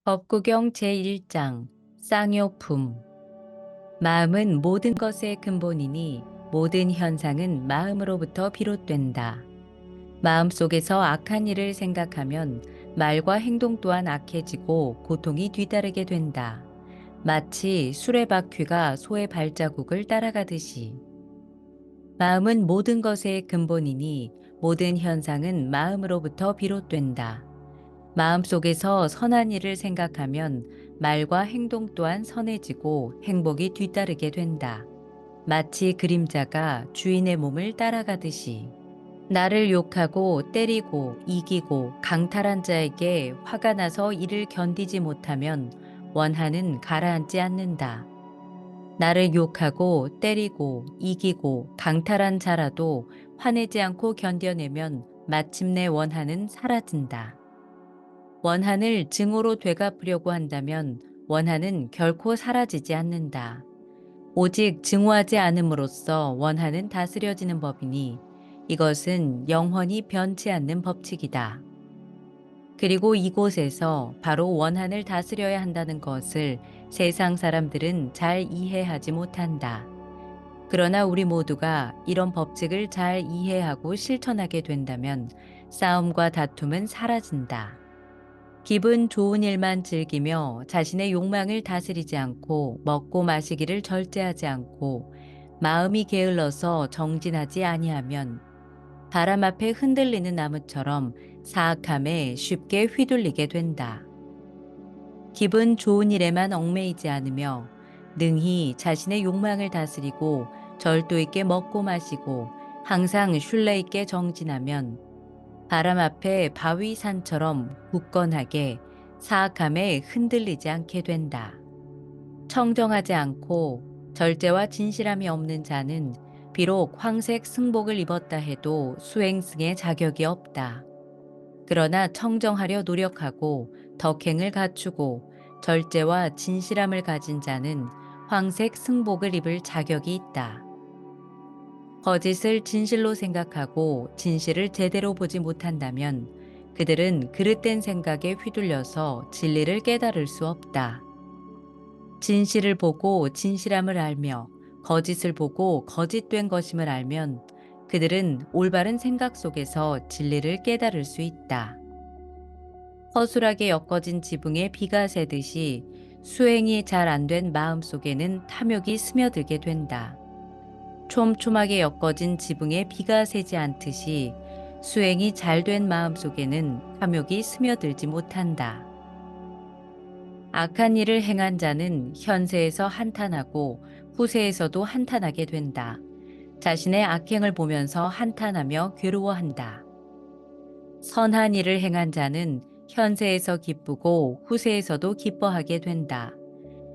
법구경 제1장 쌍요품. 마음은 모든 것의 근본이니 모든 현상은 마음으로부터 비롯된다. 마음속에서 악한 일을 생각하면 말과 행동 또한 악해지고 고통이 뒤따르게 된다. 마치 수레바퀴가 소의 발자국을 따라가듯이. 마음은 모든 것의 근본이니 모든 현상은 마음으로부터 비롯된다. 마음속에서 선한 일을 생각하면 말과 행동 또한 선해지고 행복이 뒤따르게 된다. 마치 그림자가 주인의 몸을 따라가듯이. 나를 욕하고 때리고 이기고 강탈한 자에게 화가 나서 이를 견디지 못하면 원한은 가라앉지 않는다. 나를 욕하고 때리고 이기고 강탈한 자라도 화내지 않고 견뎌내면 마침내 원한은 사라진다. 원한을 증오로 되갚으려고 한다면 원한은 결코 사라지지 않는다. 오직 증오하지 않음으로써 원한은 다스려지는 법이니 이것은 영원히 변치 않는 법칙이다. 그리고 이곳에서 바로 원한을 다스려야 한다는 것을 세상 사람들은 잘 이해하지 못한다. 그러나 우리 모두가 이런 법칙을 잘 이해하고 실천하게 된다면 싸움과 다툼은 사라진다. 기분 좋은 일만 즐기며 자신의 욕망을 다스리지 않고 먹고 마시기를 절제하지 않고 마음이 게을러서 정진하지 아니하면 바람 앞에 흔들리는 나무처럼 사악함에 쉽게 휘둘리게 된다. 기분 좋은 일에만 얽매이지 않으며 능히 자신의 욕망을 다스리고 절도 있게 먹고 마시고 항상 신뢰 있게 정진하면 바람 앞에 바위산처럼 굳건하게 사악함에 흔들리지 않게 된다. 청정하지 않고 절제와 진실함이 없는 자는 비록 황색 승복을 입었다 해도 수행승의 자격이 없다. 그러나 청정하려 노력하고 덕행을 갖추고 절제와 진실함을 가진 자는 황색 승복을 입을 자격이 있다. 거짓을 진실로 생각하고 진실을 제대로 보지 못한다면 그들은 그릇된 생각에 휘둘려서 진리를 깨달을 수 없다. 진실을 보고 진실함을 알며 거짓을 보고 거짓된 것임을 알면 그들은 올바른 생각 속에서 진리를 깨달을 수 있다. 허술하게 엮어진 지붕에 비가 새듯이 수행이 잘 안 된 마음 속에는 탐욕이 스며들게 된다. 촘촘하게 엮어진 지붕에 비가 새지 않듯이 수행이 잘 된 마음 속에는 탐욕이 스며들지 못한다. 악한 일을 행한 자는 현세에서 한탄하고 후세에서도 한탄하게 된다. 자신의 악행을 보면서 한탄하며 괴로워한다. 선한 일을 행한 자는 현세에서 기쁘고 후세에서도 기뻐하게 된다.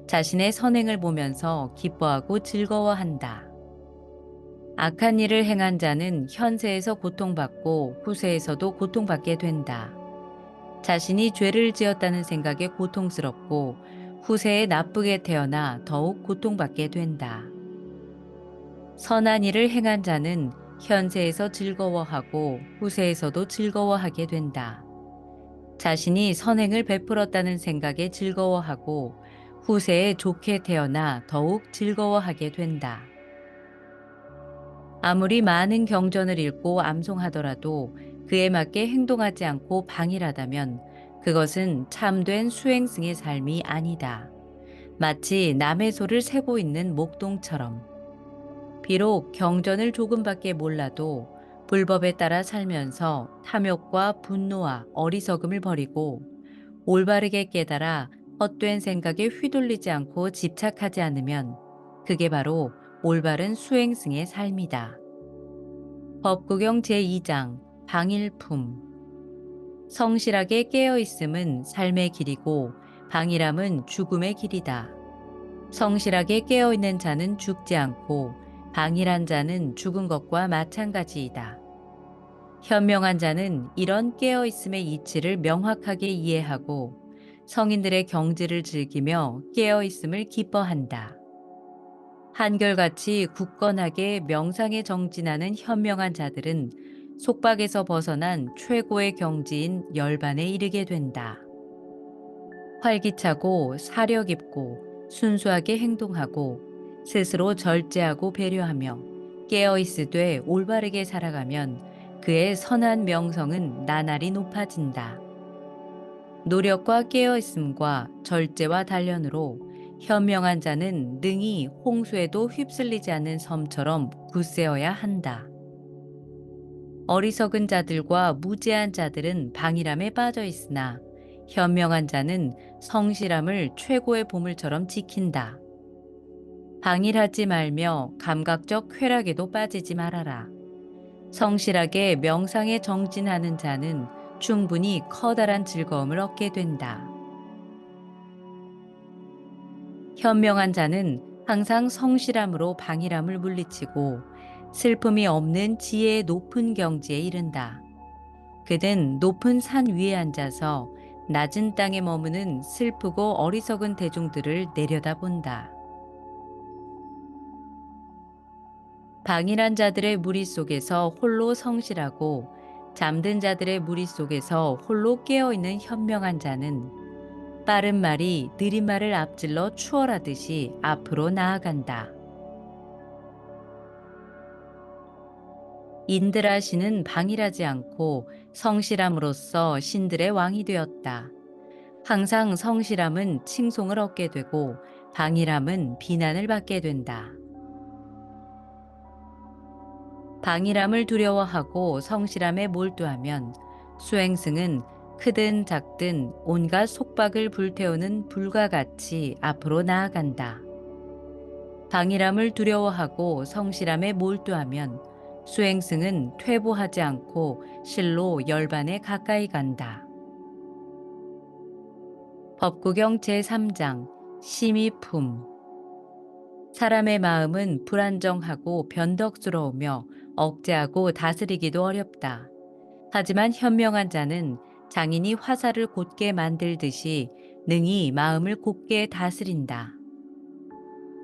자신의 선행을 보면서 기뻐하고 즐거워한다. 악한 일을 행한 자는 현세에서 고통받고 후세에서도 고통받게 된다. 자신이 죄를 지었다는 생각에 고통스럽고 후세에 나쁘게 태어나 더욱 고통받게 된다. 선한 일을 행한 자는 현세에서 즐거워하고 후세에서도 즐거워하게 된다. 자신이 선행을 베풀었다는 생각에 즐거워하고 후세에 좋게 태어나 더욱 즐거워하게 된다. 아무리 많은 경전을 읽고 암송하더라도 그에 맞게 행동하지 않고 방일하다면 그것은 참된 수행승의 삶이 아니다. 마치 남의 소를 세고 있는 목동처럼. 비록 경전을 조금밖에 몰라도 불법에 따라 살면서 탐욕과 분노와 어리석음을 버리고 올바르게 깨달아 헛된 생각에 휘둘리지 않고 집착하지 않으면 그게 바로 올바른 수행승의 삶이다. 법구경 제2장 방일품. 성실하게 깨어있음은 삶의 길이고 방일함은 죽음의 길이다. 성실하게 깨어있는 자는 죽지 않고 방일한 자는 죽은 것과 마찬가지이다. 현명한 자는 이런 깨어있음의 이치를 명확하게 이해하고 성인들의 경지를 즐기며 깨어있음을 기뻐한다. 한결같이 굳건하게 명상에 정진하는 현명한 자들은 속박에서 벗어난 최고의 경지인 열반에 이르게 된다. 활기차고 사려 깊고 순수하게 행동하고 스스로 절제하고 배려하며 깨어있으되 올바르게 살아가면 그의 선한 명성은 나날이 높아진다. 노력과 깨어있음과 절제와 단련으로 현명한 자는 능히 홍수에도 휩쓸리지 않는 섬처럼 굳세어야 한다. 어리석은 자들과 무지한 자들은 방일함에 빠져 있으나 현명한 자는 성실함을 최고의 보물처럼 지킨다. 방일하지 말며 감각적 쾌락에도 빠지지 말아라. 성실하게 명상에 정진하는 자는 충분히 커다란 즐거움을 얻게 된다. 현명한 자는 항상 성실함으로 방일함을 물리치고 슬픔이 없는 지혜의 높은 경지에 이른다. 그는 높은 산 위에 앉아서 낮은 땅에 머무는 슬프고 어리석은 대중들을 내려다본다. 방일한 자들의 무리 속에서 홀로 성실하고 잠든 자들의 무리 속에서 홀로 깨어있는 현명한 자는 빠른 말이 느린 말을 앞질러 추월하듯이 앞으로 나아간다. 인드라 신은 방일하지 않고 성실함으로써 신들의 왕이 되었다. 항상 성실함은 칭송을 얻게 되고 방일함은 비난을 받게 된다. 방일함을 두려워하고 성실함에 몰두하면 수행승은 크든 작든 온갖 속박을 불태우는 불과 같이 앞으로 나아간다. 방일함을 두려워하고 성실함에 몰두하면 수행승은 퇴보하지 않고 실로 열반에 가까이 간다. 법구경 제3장 심의품. 사람의 마음은 불안정하고 변덕스러우며 억제하고 다스리기도 어렵다. 하지만 현명한 자는 장인이 화살을 곧게 만들듯이 능히 마음을 곧게 다스린다.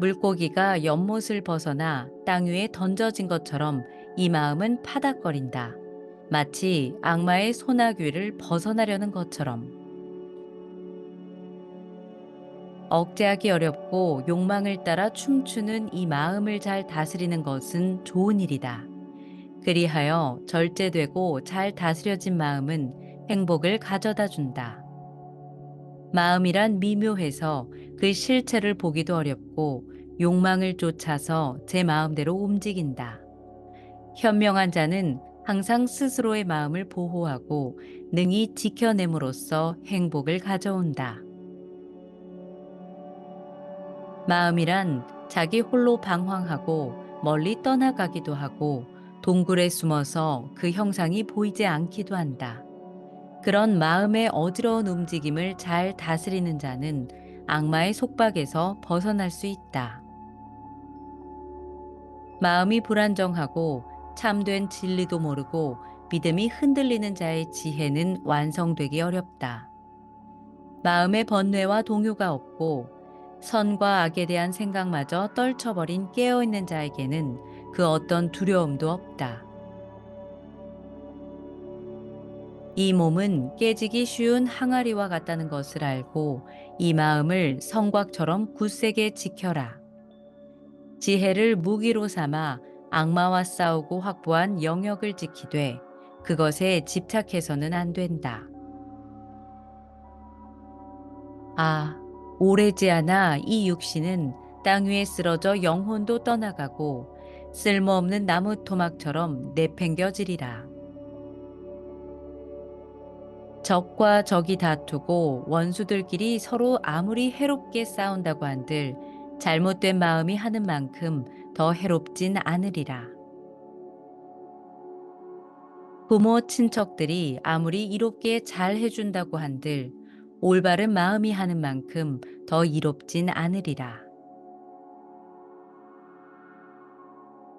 물고기가 연못을 벗어나 땅 위에 던져진 것처럼 이 마음은 파닥거린다. 마치 악마의 소나귀를 벗어나려는 것처럼. 억제하기 어렵고 욕망을 따라 춤추는 이 마음을 잘 다스리는 것은 좋은 일이다. 그리하여 절제되고 잘 다스려진 마음은 행복을 가져다 준다. 마음이란 미묘해서 그 실체를 보기도 어렵고 욕망을 쫓아서 제 마음대로 움직인다. 현명한 자는 항상 스스로의 마음을 보호하고 능히 지켜냄으로써 행복을 가져온다. 마음이란 자기 홀로 방황하고 멀리 떠나가기도 하고 동굴에 숨어서 그 형상이 보이지 않기도 한다. 그런 마음의 어지러운 움직임을 잘 다스리는 자는 악마의 속박에서 벗어날 수 있다. 마음이 불안정하고 참된 진리도 모르고 믿음이 흔들리는 자의 지혜는 완성되기 어렵다. 마음의 번뇌와 동요가 없고 선과 악에 대한 생각마저 떨쳐버린 깨어있는 자에게는 그 어떤 두려움도 없다. 이 몸은 깨지기 쉬운 항아리와 같다는 것을 알고 이 마음을 성곽처럼 굳세게 지켜라. 지혜를 무기로 삼아 악마와 싸우고 확보한 영역을 지키되 그것에 집착해서는 안 된다. 아, 오래지 않아 이 육신은 땅 위에 쓰러져 영혼도 떠나가고 쓸모없는 나무 토막처럼 내팽겨지리라. 적과 적이 다투고 원수들끼리 서로 아무리 해롭게 싸운다고 한들 잘못된 마음이 하는 만큼 더 해롭진 않으리라. 부모 친척들이 아무리 이롭게 잘 해준다고 한들 올바른 마음이 하는 만큼 더 이롭진 않으리라.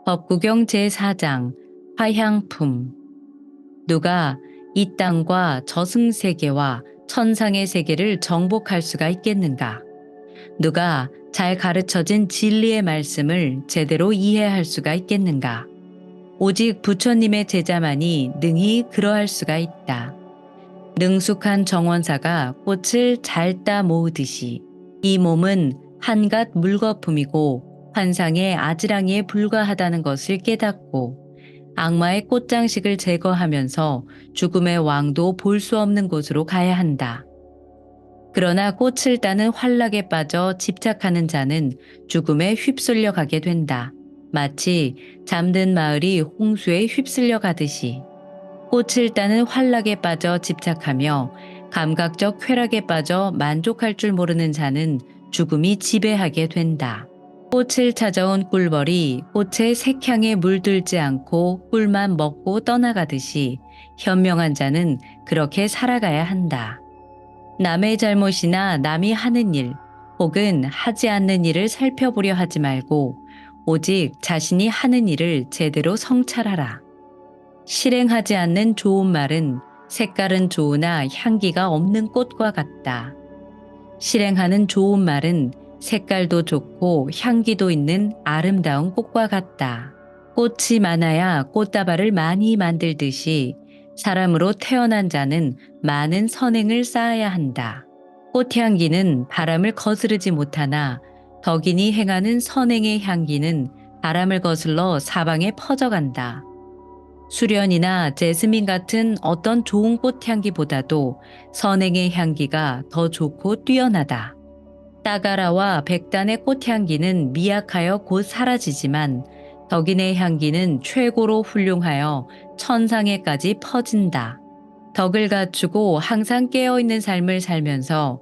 법구경 제4장 화향품. 누가 이 땅과 저승세계와 천상의 세계를 정복할 수가 있겠는가? 누가 잘 가르쳐진 진리의 말씀을 제대로 이해할 수가 있겠는가? 오직 부처님의 제자만이 능히 그러할 수가 있다. 능숙한 정원사가 꽃을 잘 따 모으듯이 이 몸은 한갓 물거품이고 환상의 아지랑이에 불과하다는 것을 깨닫고 악마의 꽃장식을 제거하면서 죽음의 왕도 볼 수 없는 곳으로 가야 한다. 그러나 꽃을 따는 환락에 빠져 집착하는 자는 죽음에 휩쓸려 가게 된다. 마치 잠든 마을이 홍수에 휩쓸려 가듯이 꽃을 따는 환락에 빠져 집착하며 감각적 쾌락에 빠져 만족할 줄 모르는 자는 죽음이 지배하게 된다. 꽃을 찾아온 꿀벌이 꽃의 색향에 물들지 않고 꿀만 먹고 떠나가듯이 현명한 자는 그렇게 살아가야 한다. 남의 잘못이나 남이 하는 일 혹은 하지 않는 일을 살펴보려 하지 말고 오직 자신이 하는 일을 제대로 성찰하라. 실행하지 않는 좋은 말은 색깔은 좋으나 향기가 없는 꽃과 같다. 실행하는 좋은 말은 색깔도 좋고 향기도 있는 아름다운 꽃과 같다. 꽃이 많아야 꽃다발을 많이 만들듯이 사람으로 태어난 자는 많은 선행을 쌓아야 한다. 꽃향기는 바람을 거스르지 못하나 덕인이 행하는 선행의 향기는 바람을 거슬러 사방에 퍼져간다. 수련이나 제스민 같은 어떤 좋은 꽃향기보다도 선행의 향기가 더 좋고 뛰어나다. 따가라와 백단의 꽃향기는 미약하여 곧 사라지지만 덕인의 향기는 최고로 훌륭하여 천상에까지 퍼진다. 덕을 갖추고 항상 깨어있는 삶을 살면서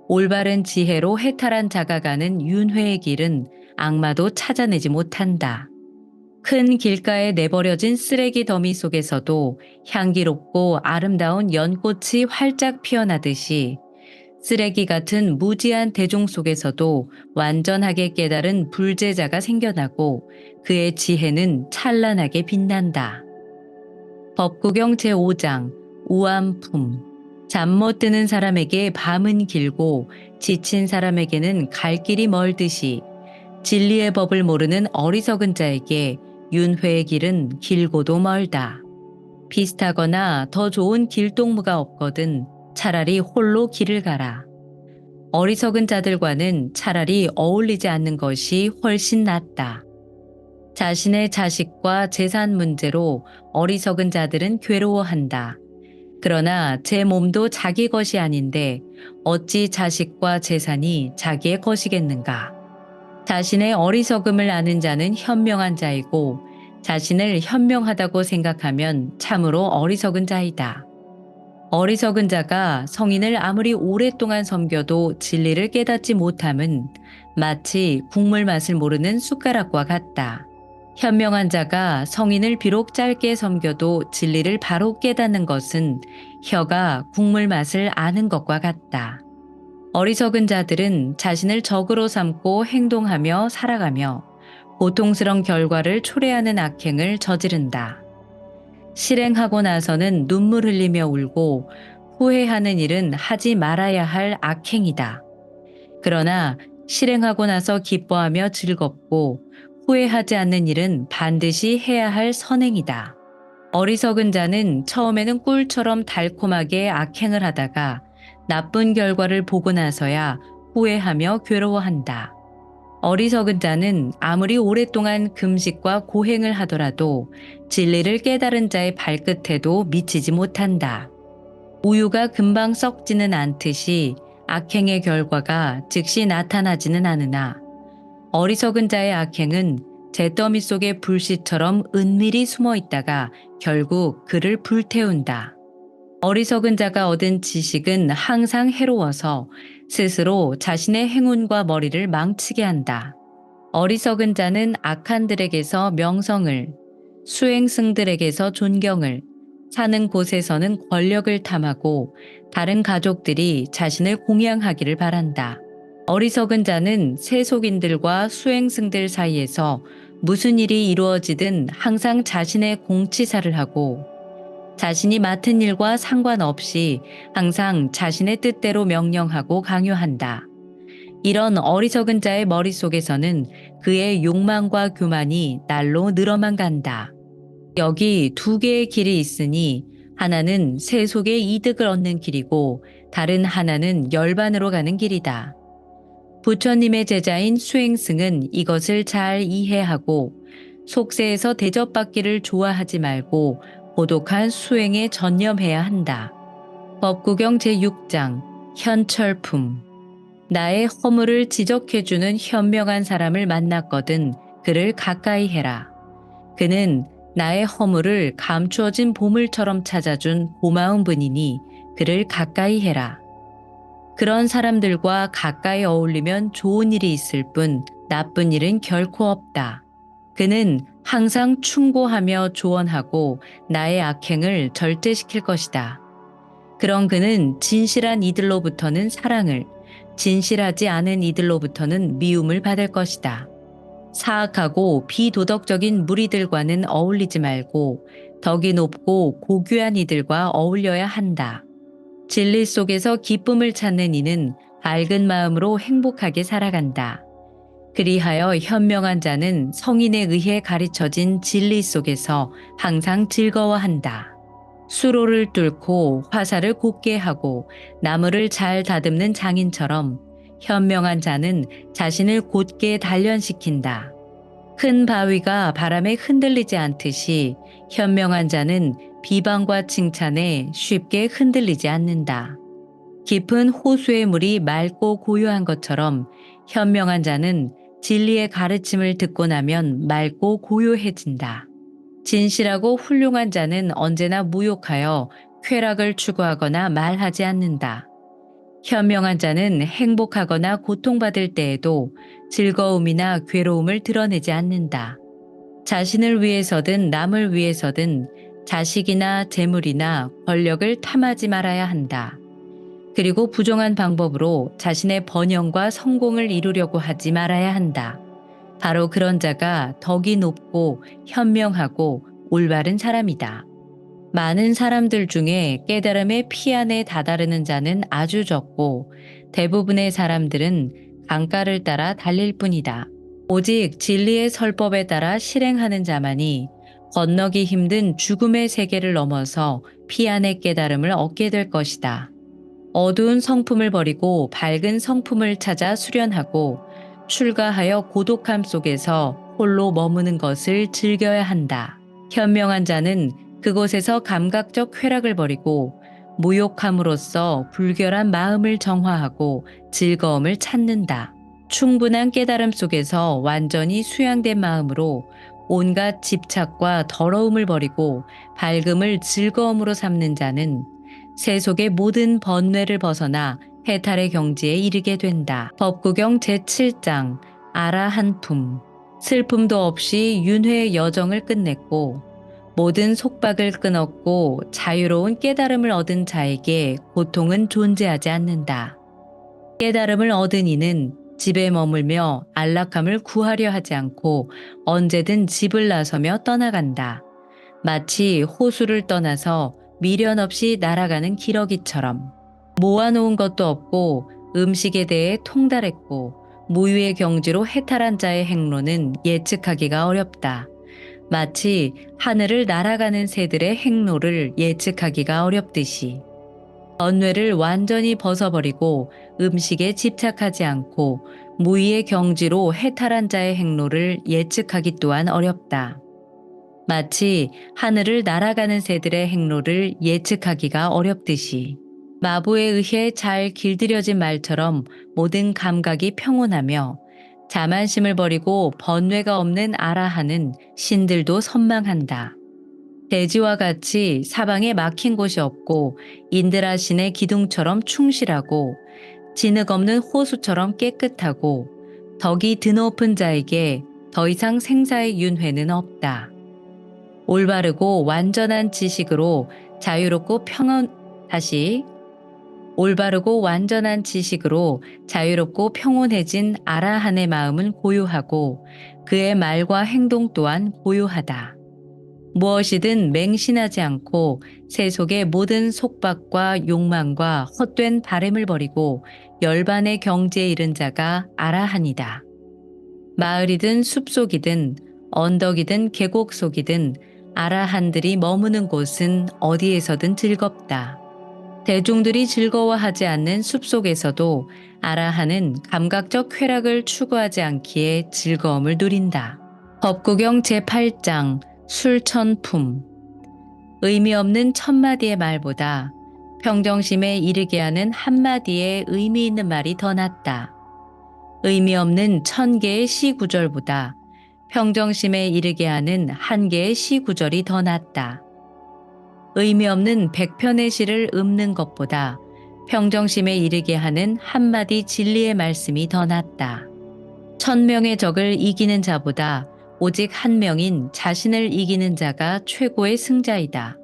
올바른 지혜로 해탈한 자가 가는 윤회의 길은 악마도 찾아내지 못한다. 큰 길가에 내버려진 쓰레기 더미 속에서도 향기롭고 아름다운 연꽃이 활짝 피어나듯이 쓰레기 같은 무지한 대종 속에서도 완전하게 깨달은 불제자가 생겨나고 그의 지혜는 찬란하게 빛난다. 법구경 제5장 우암품. 잠 못 드는 사람에게 밤은 길고 지친 사람에게는 갈 길이 멀듯이 진리의 법을 모르는 어리석은 자에게 윤회의 길은 길고도 멀다. 비슷하거나 더 좋은 길동무가 없거든 차라리 홀로 길을 가라. 어리석은 자들과는 차라리 어울리지 않는 것이 훨씬 낫다. 자신의 자식과 재산 문제로 어리석은 자들은 괴로워한다. 그러나 제 몸도 자기 것이 아닌데 어찌 자식과 재산이 자기의 것이겠는가? 자신의 어리석음을 아는 자는 현명한 자이고 자신을 현명하다고 생각하면 참으로 어리석은 자이다. 어리석은 자가 성인을 아무리 오랫동안 섬겨도 진리를 깨닫지 못함은 마치 국물 맛을 모르는 숟가락과 같다. 현명한 자가 성인을 비록 짧게 섬겨도 진리를 바로 깨닫는 것은 혀가 국물 맛을 아는 것과 같다. 어리석은 자들은 자신을 적으로 삼고 행동하며 살아가며 고통스러운 결과를 초래하는 악행을 저지른다. 실행하고 나서는 눈물 흘리며 울고 후회하는 일은 하지 말아야 할 악행이다. 그러나 실행하고 나서 기뻐하며 즐겁고 후회하지 않는 일은 반드시 해야 할 선행이다. 어리석은 자는 처음에는 꿀처럼 달콤하게 악행을 하다가 나쁜 결과를 보고 나서야 후회하며 괴로워한다. 어리석은 자는 아무리 오랫동안 금식과 고행을 하더라도 진리를 깨달은 자의 발끝에도 미치지 못한다. 우유가 금방 썩지는 않듯이 악행의 결과가 즉시 나타나지는 않으나 어리석은 자의 악행은 잿더미 속의 불씨처럼 은밀히 숨어 있다가 결국 그를 불태운다. 어리석은 자가 얻은 지식은 항상 해로워서 스스로 자신의 행운과 머리를 망치게 한다. 어리석은 자는 악한들에게서 명성을, 수행승들에게서 존경을, 사는 곳에서는 권력을 탐하고 다른 가족들이 자신을 공양하기를 바란다. 어리석은 자는 세속인들과 수행승들 사이에서 무슨 일이 이루어지든 항상 자신의 공치사를 하고 자신이 맡은 일과 상관없이 항상 자신의 뜻대로 명령하고 강요한다. 이런 어리석은 자의 머릿속에서는 그의 욕망과 교만이 날로 늘어만 간다. 여기 두 개의 길이 있으니 하나는 세속의 이득을 얻는 길이고 다른 하나는 열반으로 가는 길이다. 부처님의 제자인 수행승은 이것을 잘 이해하고 속세에서 대접받기를 좋아하지 말고 고독한 수행에 전념해야 한다. 법구경 제6장 현철품. 나의 허물을 지적해주는 현명한 사람을 만났거든 그를 가까이 해라. 그는 나의 허물을 감추어진 보물처럼 찾아준 고마운 분이니 그를 가까이 해라. 그런 사람들과 가까이 어울리면 좋은 일이 있을 뿐 나쁜 일은 결코 없다. 그는 항상 충고하며 조언하고 나의 악행을 절제시킬 것이다. 그런 그는 진실한 이들로부터는 사랑을, 진실하지 않은 이들로부터는 미움을 받을 것이다. 사악하고 비도덕적인 무리들과는 어울리지 말고 덕이 높고 고귀한 이들과 어울려야 한다. 진리 속에서 기쁨을 찾는 이는 밝은 마음으로 행복하게 살아간다. 그리하여 현명한 자는 성인에 의해 가르쳐진 진리 속에서 항상 즐거워한다. 수로를 뚫고 화살을 곧게 하고 나무를 잘 다듬는 장인처럼 현명한 자는 자신을 곧게 단련시킨다. 큰 바위가 바람에 흔들리지 않듯이 현명한 자는 비방과 칭찬에 쉽게 흔들리지 않는다. 깊은 호수의 물이 맑고 고요한 것처럼 현명한 자는 진리의 가르침을 듣고 나면 맑고 고요해진다. 진실하고 훌륭한 자는 언제나 무욕하여 쾌락을 추구하거나 말하지 않는다. 현명한 자는 행복하거나 고통받을 때에도 즐거움이나 괴로움을 드러내지 않는다. 자신을 위해서든 남을 위해서든 자식이나 재물이나 권력을 탐하지 말아야 한다. 그리고 부정한 방법으로 자신의 번영과 성공을 이루려고 하지 말아야 한다. 바로 그런 자가 덕이 높고 현명하고 올바른 사람이다. 많은 사람들 중에 깨달음의 피안에 다다르는 자는 아주 적고 대부분의 사람들은 강가를 따라 달릴 뿐이다. 오직 진리의 설법에 따라 실행하는 자만이 건너기 힘든 죽음의 세계를 넘어서 피안의 깨달음을 얻게 될 것이다. 어두운 성품을 버리고 밝은 성품을 찾아 수련하고 출가하여 고독함 속에서 홀로 머무는 것을 즐겨야 한다. 현명한 자는 그곳에서 감각적 쾌락을 버리고 무욕함으로써 불결한 마음을 정화하고 즐거움을 찾는다. 충분한 깨달음 속에서 완전히 수양된 마음으로 온갖 집착과 더러움을 버리고 밝음을 즐거움으로 삼는 자는 세속의 모든 번뇌를 벗어나 해탈의 경지에 이르게 된다. 법구경 제7장 아라한품. 슬픔도 없이 윤회의 여정을 끝냈고 모든 속박을 끊었고 자유로운 깨달음을 얻은 자에게 고통은 존재하지 않는다. 깨달음을 얻은 이는 집에 머물며 안락함을 구하려 하지 않고 언제든 집을 나서며 떠나간다. 마치 호수를 떠나서 미련 없이 날아가는 기러기처럼. 모아놓은 것도 없고 음식에 대해 통달했고 무유의 경지로 해탈한 자의 행로는 예측하기가 어렵다. 마치 하늘을 날아가는 새들의 행로를 예측하기가 어렵듯이. 번뇌를 완전히 벗어버리고 음식에 집착하지 않고 무의의 경지로 해탈한 자의 행로를 예측하기 또한 어렵다. 마치 하늘을 날아가는 새들의 행로를 예측하기가 어렵듯이. 마부에 의해 잘 길들여진 말처럼 모든 감각이 평온하며 자만심을 버리고 번뇌가 없는 아라하는 신들도 선망한다. 대지와 같이 사방에 막힌 곳이 없고 인드라 신의 기둥처럼 충실하고 진흙 없는 호수처럼 깨끗하고 덕이 드높은 자에게 더 이상 생사의 윤회는 없다. 올바르고 완전한 지식으로 자유롭고 올바르고 완전한 지식으로 자유롭고 평온해진 아라한의 마음은 고요하고 그의 말과 행동 또한 고요하다. 무엇이든 맹신하지 않고 세속의 모든 속박과 욕망과 헛된 바램을 버리고 열반의 경지에 이른 자가 아라한이다. 마을이든 숲속이든 언덕이든 계곡 속이든 아라한들이 머무는 곳은 어디에서든 즐겁다. 대중들이 즐거워하지 않는 숲속에서도 아라한은 감각적 쾌락을 추구하지 않기에 즐거움을 누린다. 법구경 제8장 술천품. 의미 없는 천마디의 말보다 평정심에 이르게 하는 한마디의 의미 있는 말이 더 낫다. 의미 없는 1000개의 시 구절보다 평정심에 이르게 하는 1개의 시 구절이 더 낫다. 의미 없는 100편의 시를 읊는 것보다 평정심에 이르게 하는 한마디 진리의 말씀이 더 낫다. 1000명의 적을 이기는 자보다 오직 한 명인 자신을 이기는 자가 최고의 승자이다.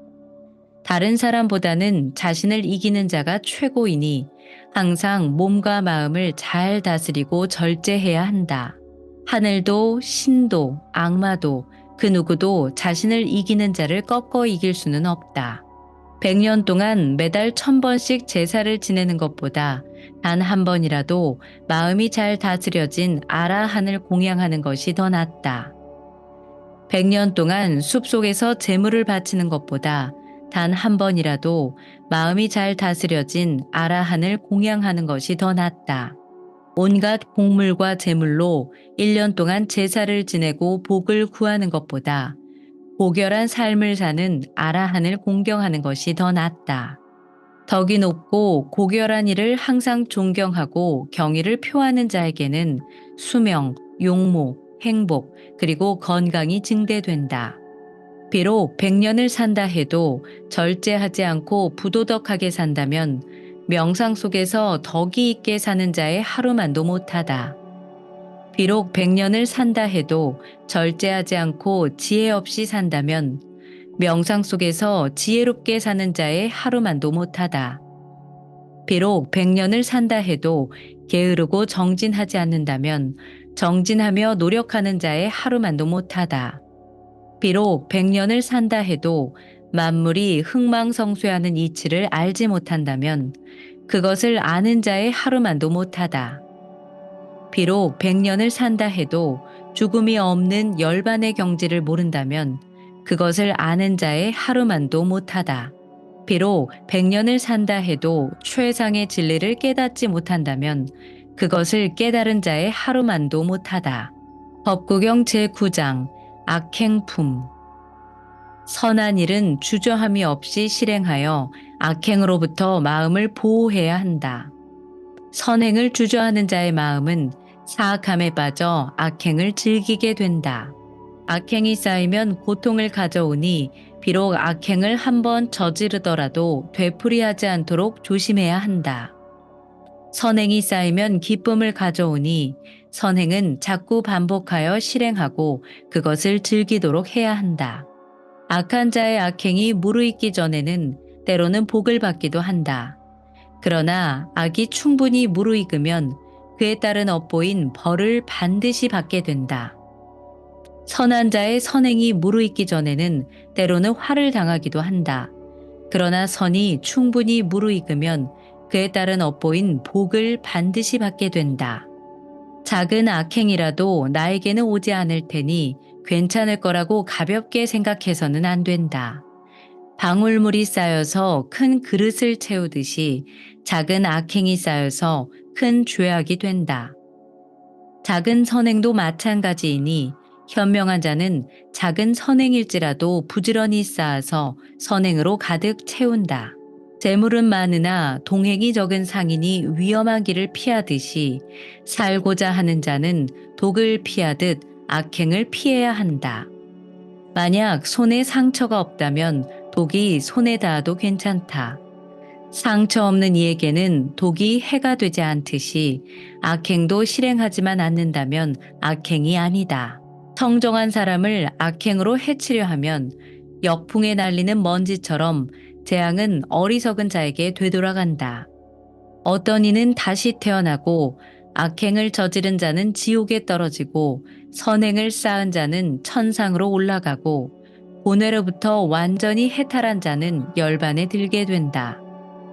다른 사람보다는 자신을 이기는 자가 최고이니 항상 몸과 마음을 잘 다스리고 절제해야 한다. 하늘도 신도 악마도 그 누구도 자신을 이기는 자를 꺾어 이길 수는 없다. 100년 동안 매달 1000번씩 제사를 지내는 것보다 단 한 번이라도 마음이 잘 다스려진 아라한을 공양하는 것이 더 낫다. 100년 동안 숲속에서 제물을 바치는 것보다 단 한 번이라도 마음이 잘 다스려진 아라한을 공양하는 것이 더 낫다. 온갖 곡물과 제물로 1년 동안 제사를 지내고 복을 구하는 것보다 고결한 삶을 사는 아라한을 공경하는 것이 더 낫다. 덕이 높고 고결한 이를 항상 존경하고 경의를 표하는 자에게는 수명, 용모, 행복, 그리고 건강이 증대된다. 비록 100년을 산다 해도 절제하지 않고 부도덕하게 산다면 명상 속에서 덕이 있게 사는 자의 하루만도 못하다. 비록 100년을 산다 해도 절제하지 않고 지혜 없이 산다면 명상 속에서 지혜롭게 사는 자의 하루만도 못하다. 비록 100년을 산다 해도 게으르고 정진하지 않는다면 정진하며 노력하는 자의 하루만도 못하다. 비록 100년을 산다 해도 만물이 흥망성쇠하는 이치를 알지 못한다면 그것을 아는 자의 하루만도 못하다. 비록 100년을 산다 해도 죽음이 없는 열반의 경지를 모른다면 그것을 아는 자의 하루만도 못하다. 비록 100년을 산다 해도 최상의 진리를 깨닫지 못한다면 그것을 깨달은 자의 하루만도 못하다. 법구경 제9장 악행품. 선한 일은 주저함이 없이 실행하여 악행으로부터 마음을 보호해야 한다. 선행을 주저하는 자의 마음은 사악함에 빠져 악행을 즐기게 된다. 악행이 쌓이면 고통을 가져오니 비록 악행을 한번 저지르더라도 되풀이하지 않도록 조심해야 한다. 선행이 쌓이면 기쁨을 가져오니 선행은 자꾸 반복하여 실행하고 그것을 즐기도록 해야 한다. 악한 자의 악행이 무르익기 전에는 때로는 복을 받기도 한다. 그러나 악이 충분히 무르익으면 그에 따른 업보인 벌을 반드시 받게 된다. 선한 자의 선행이 무르익기 전에는 때로는 화를 당하기도 한다. 그러나 선이 충분히 무르익으면 그에 따른 업보인 복을 반드시 받게 된다. 작은 악행이라도 나에게는 오지 않을 테니 괜찮을 거라고 가볍게 생각해서는 안 된다. 방울물이 쌓여서 큰 그릇을 채우듯이 작은 악행이 쌓여서 큰 죄악이 된다. 작은 선행도 마찬가지이니 현명한 자는 작은 선행일지라도 부지런히 쌓아서 선행으로 가득 채운다. 재물은 많으나 동행이 적은 상인이 위험한 길을 피하듯이 살고자 하는 자는 독을 피하듯 악행을 피해야 한다. 만약 손에 상처가 없다면 독이 손에 닿아도 괜찮다. 상처 없는 이에게는 독이 해가 되지 않듯이 악행도 실행하지만 않는다면 악행이 아니다. 청정한 사람을 악행으로 해치려 하면 역풍에 날리는 먼지처럼 재앙은 어리석은 자에게 되돌아간다. 어떤 이는 다시 태어나고 악행을 저지른 자는 지옥에 떨어지고 선행을 쌓은 자는 천상으로 올라가고 고뇌로부터 완전히 해탈한 자는 열반에 들게 된다.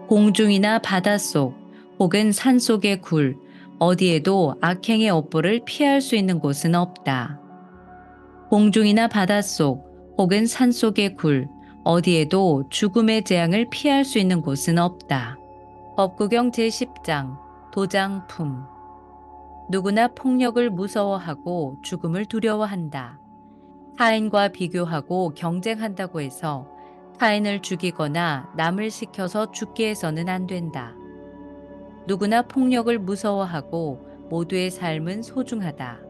공중이나 바닷속 혹은 산속의 굴 어디에도 악행의 업보를 피할 수 있는 곳은 없다. 공중이나 바닷속 혹은 산속의 굴, 어디에도 죽음의 재앙을 피할 수 있는 곳은 없다. 법구경 제10장 도장품. 누구나 폭력을 무서워하고 죽음을 두려워한다. 타인과 비교하고 경쟁한다고 해서 타인을 죽이거나 남을 시켜서 죽게 해서는 안 된다. 누구나 폭력을 무서워하고 모두의 삶은 소중하다.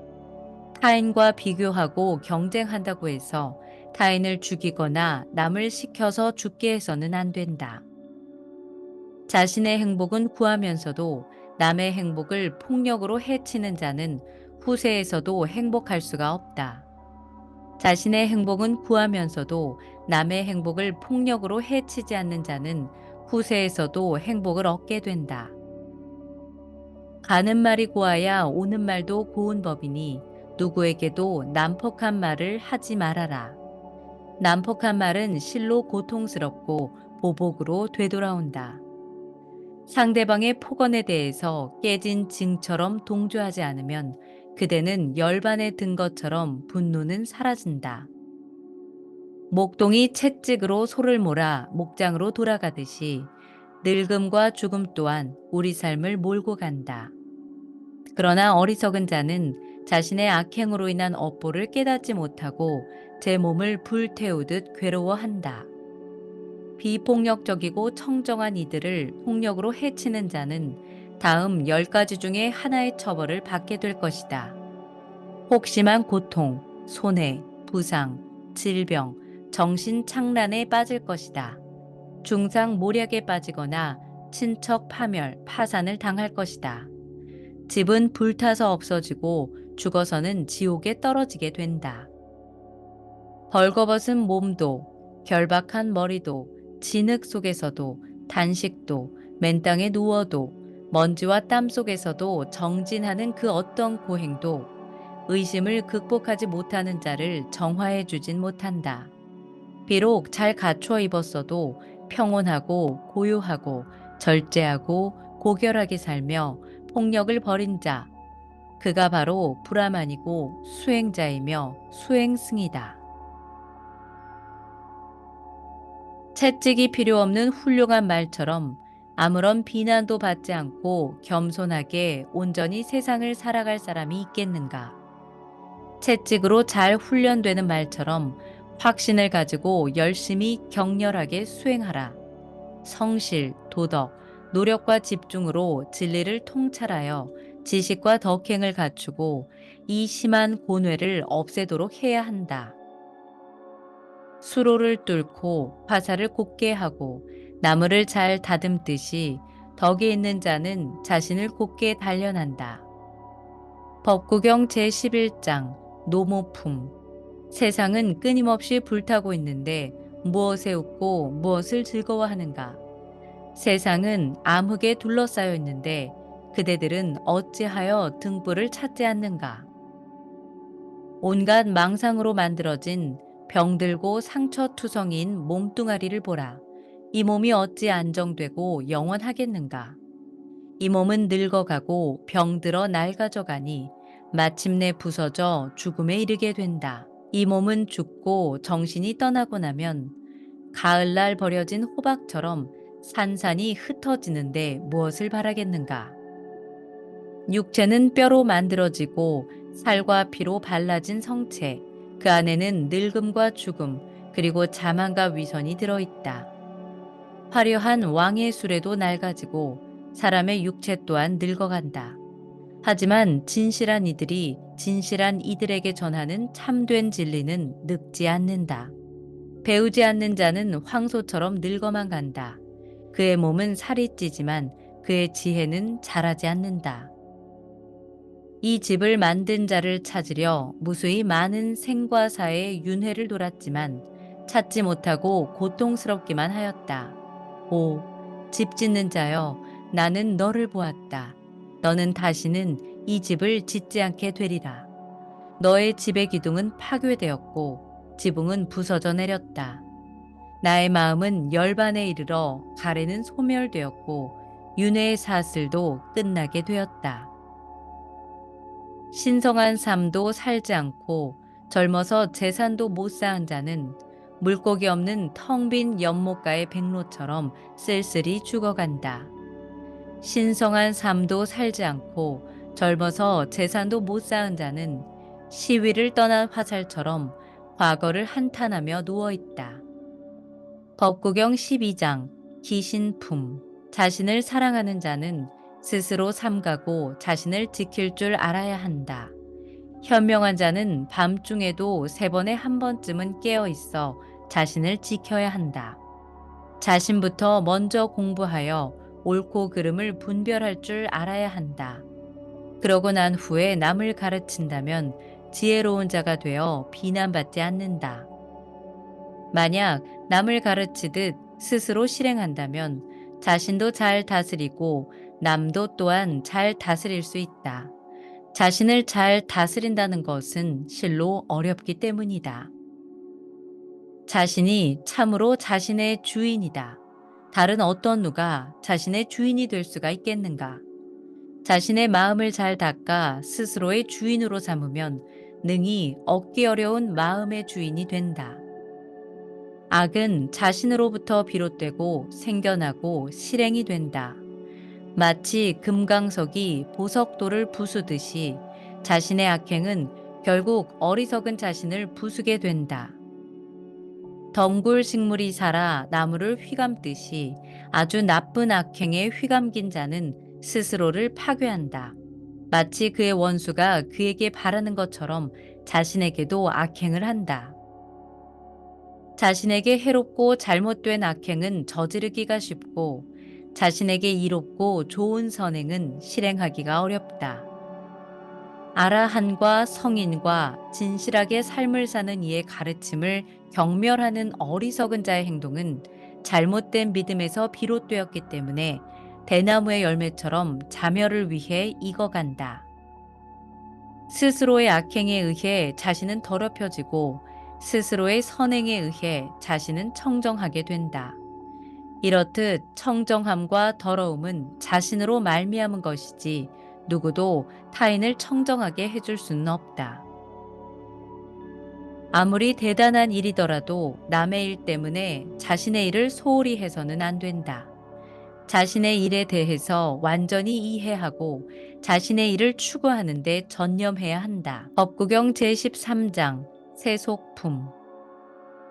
타인과 비교하고 경쟁한다고 해서 타인을 죽이거나 남을 시켜서 죽게 해서는 안 된다. 자신의 행복은 구하면서도 남의 행복을 폭력으로 해치는 자는 후세에서도 행복할 수가 없다. 자신의 행복은 구하면서도 남의 행복을 폭력으로 해치지 않는 자는 후세에서도 행복을 얻게 된다. 가는 말이 고와야 오는 말도 고운 법이니 누구에게도 난폭한 말을 하지 말아라. 난폭한 말은 실로 고통스럽고 보복으로 되돌아온다. 상대방의 폭언에 대해서 깨진 징처럼 동조하지 않으면 그대는 열반에 든 것처럼 분노는 사라진다. 목동이 채찍으로 소를 몰아 목장으로 돌아가듯이 늙음과 죽음 또한 우리 삶을 몰고 간다. 그러나 어리석은 자는 자신의 악행으로 인한 업보를 깨닫지 못하고 제 몸을 불태우듯 괴로워한다. 비폭력적이고 청정한 이들을 폭력으로 해치는 자는 다음 10가지 중에 하나의 처벌을 받게 될 것이다. 혹심한 고통, 손해, 부상, 질병, 정신착란에 빠질 것이다. 중상 모략에 빠지거나 친척 파멸, 파산을 당할 것이다. 집은 불타서 없어지고 죽어서는 지옥에 떨어지게 된다. 벌거벗은 몸도 결박한 머리도 진흙 속에서도 단식도 맨 땅에 누워도 먼지와 땀 속에서도 정진하는 그 어떤 고행도 의심을 극복하지 못하는 자를 정화해 주진 못한다. 비록 잘 갖춰 입었어도 평온하고 고요하고 절제하고 고결하게 살며 폭력을 벌인 자, 그가 바로 불화만이고 수행자이며 수행승이다. 채찍이 필요 없는 훌륭한 말처럼 아무런 비난도 받지 않고 겸손하게 온전히 세상을 살아갈 사람이 있겠는가? 채찍으로 잘 훈련되는 말처럼 확신을 가지고 열심히 격렬하게 수행하라. 성실, 도덕, 노력과 집중으로 진리를 통찰하여 지식과 덕행을 갖추고 이 심한 고뇌를 없애도록 해야 한다. 수로를 뚫고 화살을 곧게 하고 나무를 잘 다듬듯이 덕이 있는 자는 자신을 곧게 단련한다. 법구경 제11장 노모품. 세상은 끊임없이 불타고 있는데 무엇에 웃고 무엇을 즐거워하는가? 세상은 암흑에 둘러싸여 있는데 그대들은 어찌하여 등불을 찾지 않는가? 온갖 망상으로 만들어진 병들고 상처투성이인 몸뚱아리를 보라. 이 몸이 어찌 안정되고 영원하겠는가? 이 몸은 늙어가고 병들어 낡아져가니 마침내 부서져 죽음에 이르게 된다. 이 몸은 죽고 정신이 떠나고 나면 가을날 버려진 호박처럼 산산이 흩어지는데 무엇을 바라겠는가? 육체는 뼈로 만들어지고 살과 피로 발라진 성체, 그 안에는 늙음과 죽음, 그리고 자만과 위선이 들어있다. 화려한 왕의 수레도 낡아지고 사람의 육체 또한 늙어간다. 하지만 진실한 이들이 진실한 이들에게 전하는 참된 진리는 늙지 않는다. 배우지 않는 자는 황소처럼 늙어만 간다. 그의 몸은 살이 찌지만 그의 지혜는 자라지 않는다. 이 집을 만든 자를 찾으려 무수히 많은 생과 사의 윤회를 돌았지만 찾지 못하고 고통스럽기만 하였다. 오, 집 짓는 자여, 나는 너를 보았다. 너는 다시는 이 집을 짓지 않게 되리라. 너의 집의 기둥은 파괴되었고 지붕은 부서져 내렸다. 나의 마음은 열반에 이르러 가래는 소멸되었고 윤회의 사슬도 끝나게 되었다. 신성한 삶도 살지 않고 젊어서 재산도 못 쌓은 자는 물고기 없는 텅 빈 연못가의 백로처럼 쓸쓸히 죽어간다. 신성한 삶도 살지 않고 젊어서 재산도 못 쌓은 자는 시위를 떠난 화살처럼 과거를 한탄하며 누워있다. 법구경 12장 기신품. 자신을 사랑하는 자는 스스로 삼가고 자신을 지킬 줄 알아야 한다. 현명한 자는 밤중에도 3번에 한 번쯤은 깨어 있어 자신을 지켜야 한다. 자신부터 먼저 공부하여 옳고 그름을 분별할 줄 알아야 한다. 그러고 난 후에 남을 가르친다면 지혜로운 자가 되어 비난받지 않는다. 만약 남을 가르치듯 스스로 실행한다면 자신도 잘 다스리고 남도 또한 잘 다스릴 수 있다. 자신을 잘 다스린다는 것은 실로 어렵기 때문이다. 자신이 참으로 자신의 주인이다. 다른 어떤 누가 자신의 주인이 될 수가 있겠는가? 자신의 마음을 잘 닦아 스스로의 주인으로 삼으면 능히 얻기 어려운 마음의 주인이 된다. 악은 자신으로부터 비롯되고 생겨나고 실행이 된다. 마치 금강석이 보석돌을 부수듯이 자신의 악행은 결국 어리석은 자신을 부수게 된다. 덩굴 식물이 살아 나무를 휘감듯이 아주 나쁜 악행에 휘감긴 자는 스스로를 파괴한다. 마치 그의 원수가 그에게 바라는 것처럼 자신에게도 악행을 한다. 자신에게 해롭고 잘못된 악행은 저지르기가 쉽고 자신에게 이롭고 좋은 선행은 실행하기가 어렵다. 아라한과 성인과 진실하게 삶을 사는 이의 가르침을 경멸하는 어리석은 자의 행동은 잘못된 믿음에서 비롯되었기 때문에 대나무의 열매처럼 자멸을 위해 익어간다. 스스로의 악행에 의해 자신은 더럽혀지고 스스로의 선행에 의해 자신은 청정하게 된다. 이렇듯 청정함과 더러움은 자신으로 말미암은 것이지 누구도 타인을 청정하게 해줄 수는 없다. 아무리 대단한 일이더라도 남의 일 때문에 자신의 일을 소홀히 해서는 안 된다. 자신의 일에 대해서 완전히 이해하고 자신의 일을 추구하는 데 전념해야 한다. 법구경 제13장 세속품.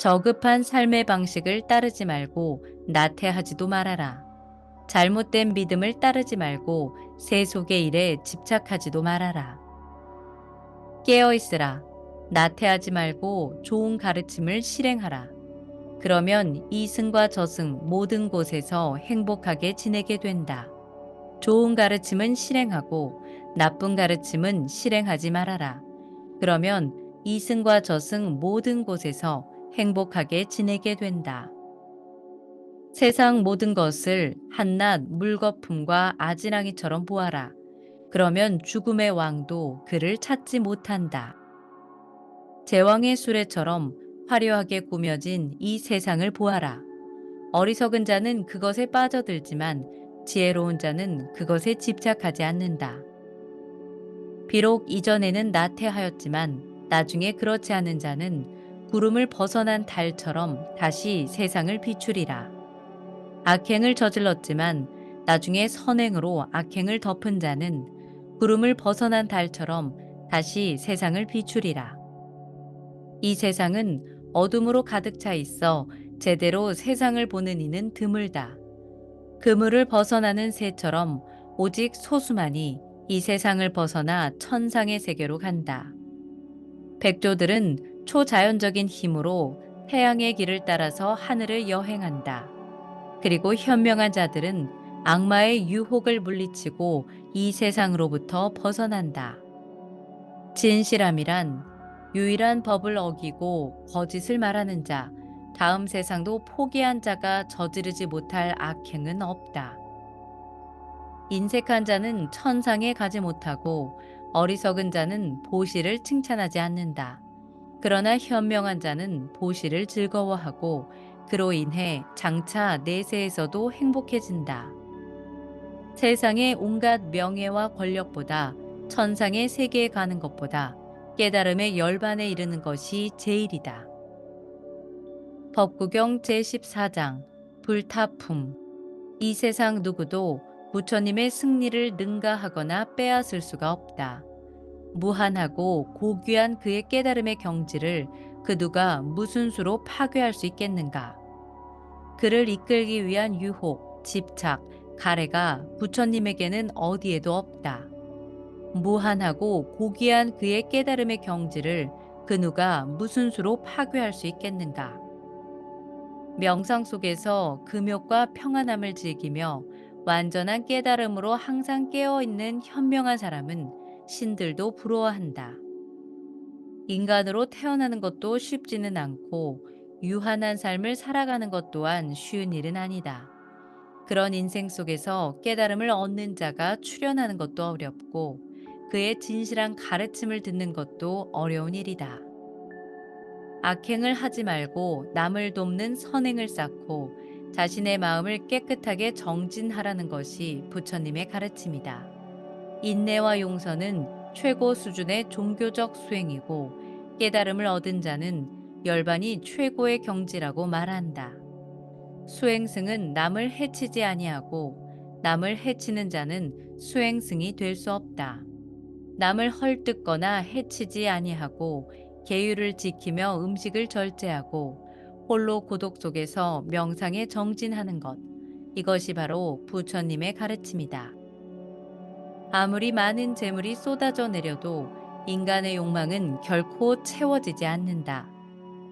저급한 삶의 방식을 따르지 말고 나태하지도 말아라. 잘못된 믿음을 따르지 말고 세속의 일에 집착하지도 말아라. 깨어있으라. 나태하지 말고 좋은 가르침을 실행하라. 그러면 이승과 저승 모든 곳에서 행복하게 지내게 된다. 좋은 가르침은 실행하고 나쁜 가르침은 실행하지 말아라. 그러면 이승과 저승 모든 곳에서 행복하게 지내게 된다. 세상 모든 것을 한낱 물거품과 아지랑이처럼 보아라. 그러면 죽음의 왕도 그를 찾지 못한다. 제왕의 수레처럼 화려하게 꾸며진 이 세상을 보아라. 어리석은 자는 그것에 빠져들지만 지혜로운 자는 그것에 집착하지 않는다. 비록 이전에는 나태하였지만 나중에 그렇지 않은 자는 구름을 벗어난 달처럼 다시 세상을 비추리라. 악행을 저질렀지만 나중에 선행으로 악행을 덮은 자는 구름을 벗어난 달처럼 다시 세상을 비추리라. 이 세상은 어둠으로 가득 차 있어 제대로 세상을 보는 이는 드물다. 그물을 벗어나는 새처럼 오직 소수만이 이 세상을 벗어나 천상의 세계로 간다. 백조들은 초자연적인 힘으로 태양의 길을 따라서 하늘을 여행한다. 그리고 현명한 자들은 악마의 유혹을 물리치고 이 세상으로부터 벗어난다. 진실함이란 유일한 법을 어기고 거짓을 말하는 자, 다음 세상도 포기한 자가 저지르지 못할 악행은 없다. 인색한 자는 천상에 가지 못하고 어리석은 자는 보시를 칭찬하지 않는다. 그러나 현명한 자는 보시를 즐거워하고 그로 인해 장차 내세에서도 행복해진다. 세상의 온갖 명예와 권력보다 천상의 세계에 가는 것보다 깨달음의 열반에 이르는 것이 제일이다. 법구경 제14장 불타품. 이 세상 누구도 부처님의 승리를 능가하거나 빼앗을 수가 없다. 무한하고 고귀한 그의 깨달음의 경지를 그 누가 무슨 수로 파괴할 수 있겠는가? 그를 이끌기 위한 유혹, 집착, 가래가 부처님에게는 어디에도 없다. 무한하고 고귀한 그의 깨달음의 경지를 그 누가 무슨 수로 파괴할 수 있겠는가? 명상 속에서 금욕과 평안함을 즐기며 완전한 깨달음으로 항상 깨어있는 현명한 사람은 신들도 부러워한다. 인간으로 태어나는 것도 쉽지는 않고 유한한 삶을 살아가는 것 또한 쉬운 일은 아니다. 그런 인생 속에서 깨달음을 얻는 자가 출현하는 것도 어렵고 그의 진실한 가르침을 듣는 것도 어려운 일이다. 악행을 하지 말고 남을 돕는 선행을 쌓고 자신의 마음을 깨끗하게 정진하라는 것이 부처님의 가르침이다. 인내와 용서는 최고 수준의 종교적 수행이고 깨달음을 얻은 자는 열반이 최고의 경지라고 말한다. 수행승은 남을 해치지 아니하고 남을 해치는 자는 수행승이 될 수 없다. 남을 헐뜯거나 해치지 아니하고 계율을 지키며 음식을 절제하고 홀로 고독 속에서 명상에 정진하는 것. 이것이 바로 부처님의 가르침이다. 아무리 많은 재물이 쏟아져 내려도 인간의 욕망은 결코 채워지지 않는다.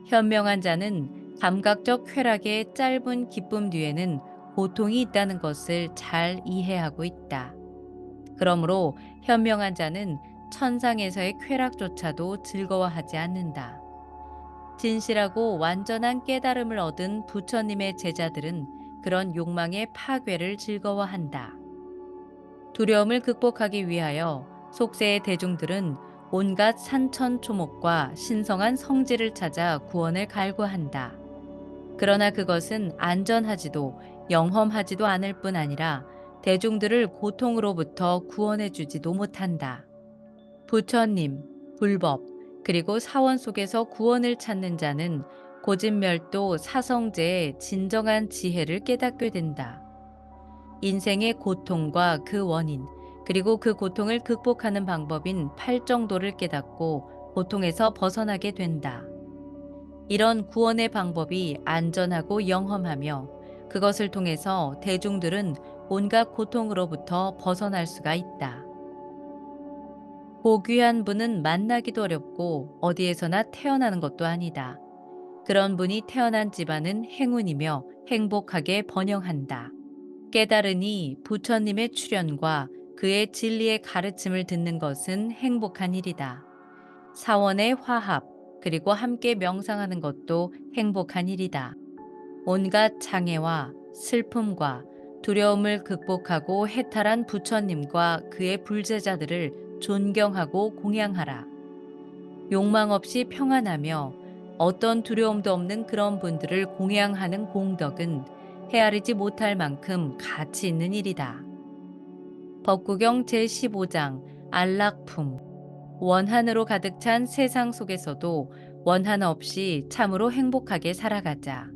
현명한 자는 감각적 쾌락의 짧은 기쁨 뒤에는 고통이 있다는 것을 잘 이해하고 있다. 그러므로 현명한 자는 천상에서의 쾌락조차도 즐거워하지 않는다. 진실하고 완전한 깨달음을 얻은 부처님의 제자들은 그런 욕망의 파괴를 즐거워한다. 두려움을 극복하기 위하여 속세의 대중들은 온갖 산천초목과 신성한 성지를 찾아 구원을 갈구한다. 그러나 그것은 안전하지도 영험하지도 않을 뿐 아니라 대중들을 고통으로부터 구원해주지도 못한다. 부처님, 불법, 그리고 사원 속에서 구원을 찾는 자는 고진멸도 사성제의 진정한 지혜를 깨닫게 된다. 인생의 고통과 그 원인, 그리고 그 고통을 극복하는 방법인 팔정도를 깨닫고 고통에서 벗어나게 된다. 이런 구원의 방법이 안전하고 영험하며 그것을 통해서 대중들은 온갖 고통으로부터 벗어날 수가 있다. 고귀한 분은 만나기도 어렵고 어디에서나 태어나는 것도 아니다. 그런 분이 태어난 집안은 행운이며 행복하게 번영한다. 깨달으니 부처님의 출현과 그의 진리의 가르침을 듣는 것은 행복한 일이다. 사원의 화합, 그리고 함께 명상하는 것도 행복한 일이다. 온갖 장애와 슬픔과 두려움을 극복하고 해탈한 부처님과 그의 불제자들을 존경하고 공양하라. 욕망 없이 평안하며 어떤 두려움도 없는 그런 분들을 공양하는 공덕은 헤아리지 못할 만큼 가치 있는 일이다. 법구경 제15장 안락품. 원한으로 가득 찬 세상 속에서도 원한 없이 참으로 행복하게 살아가자.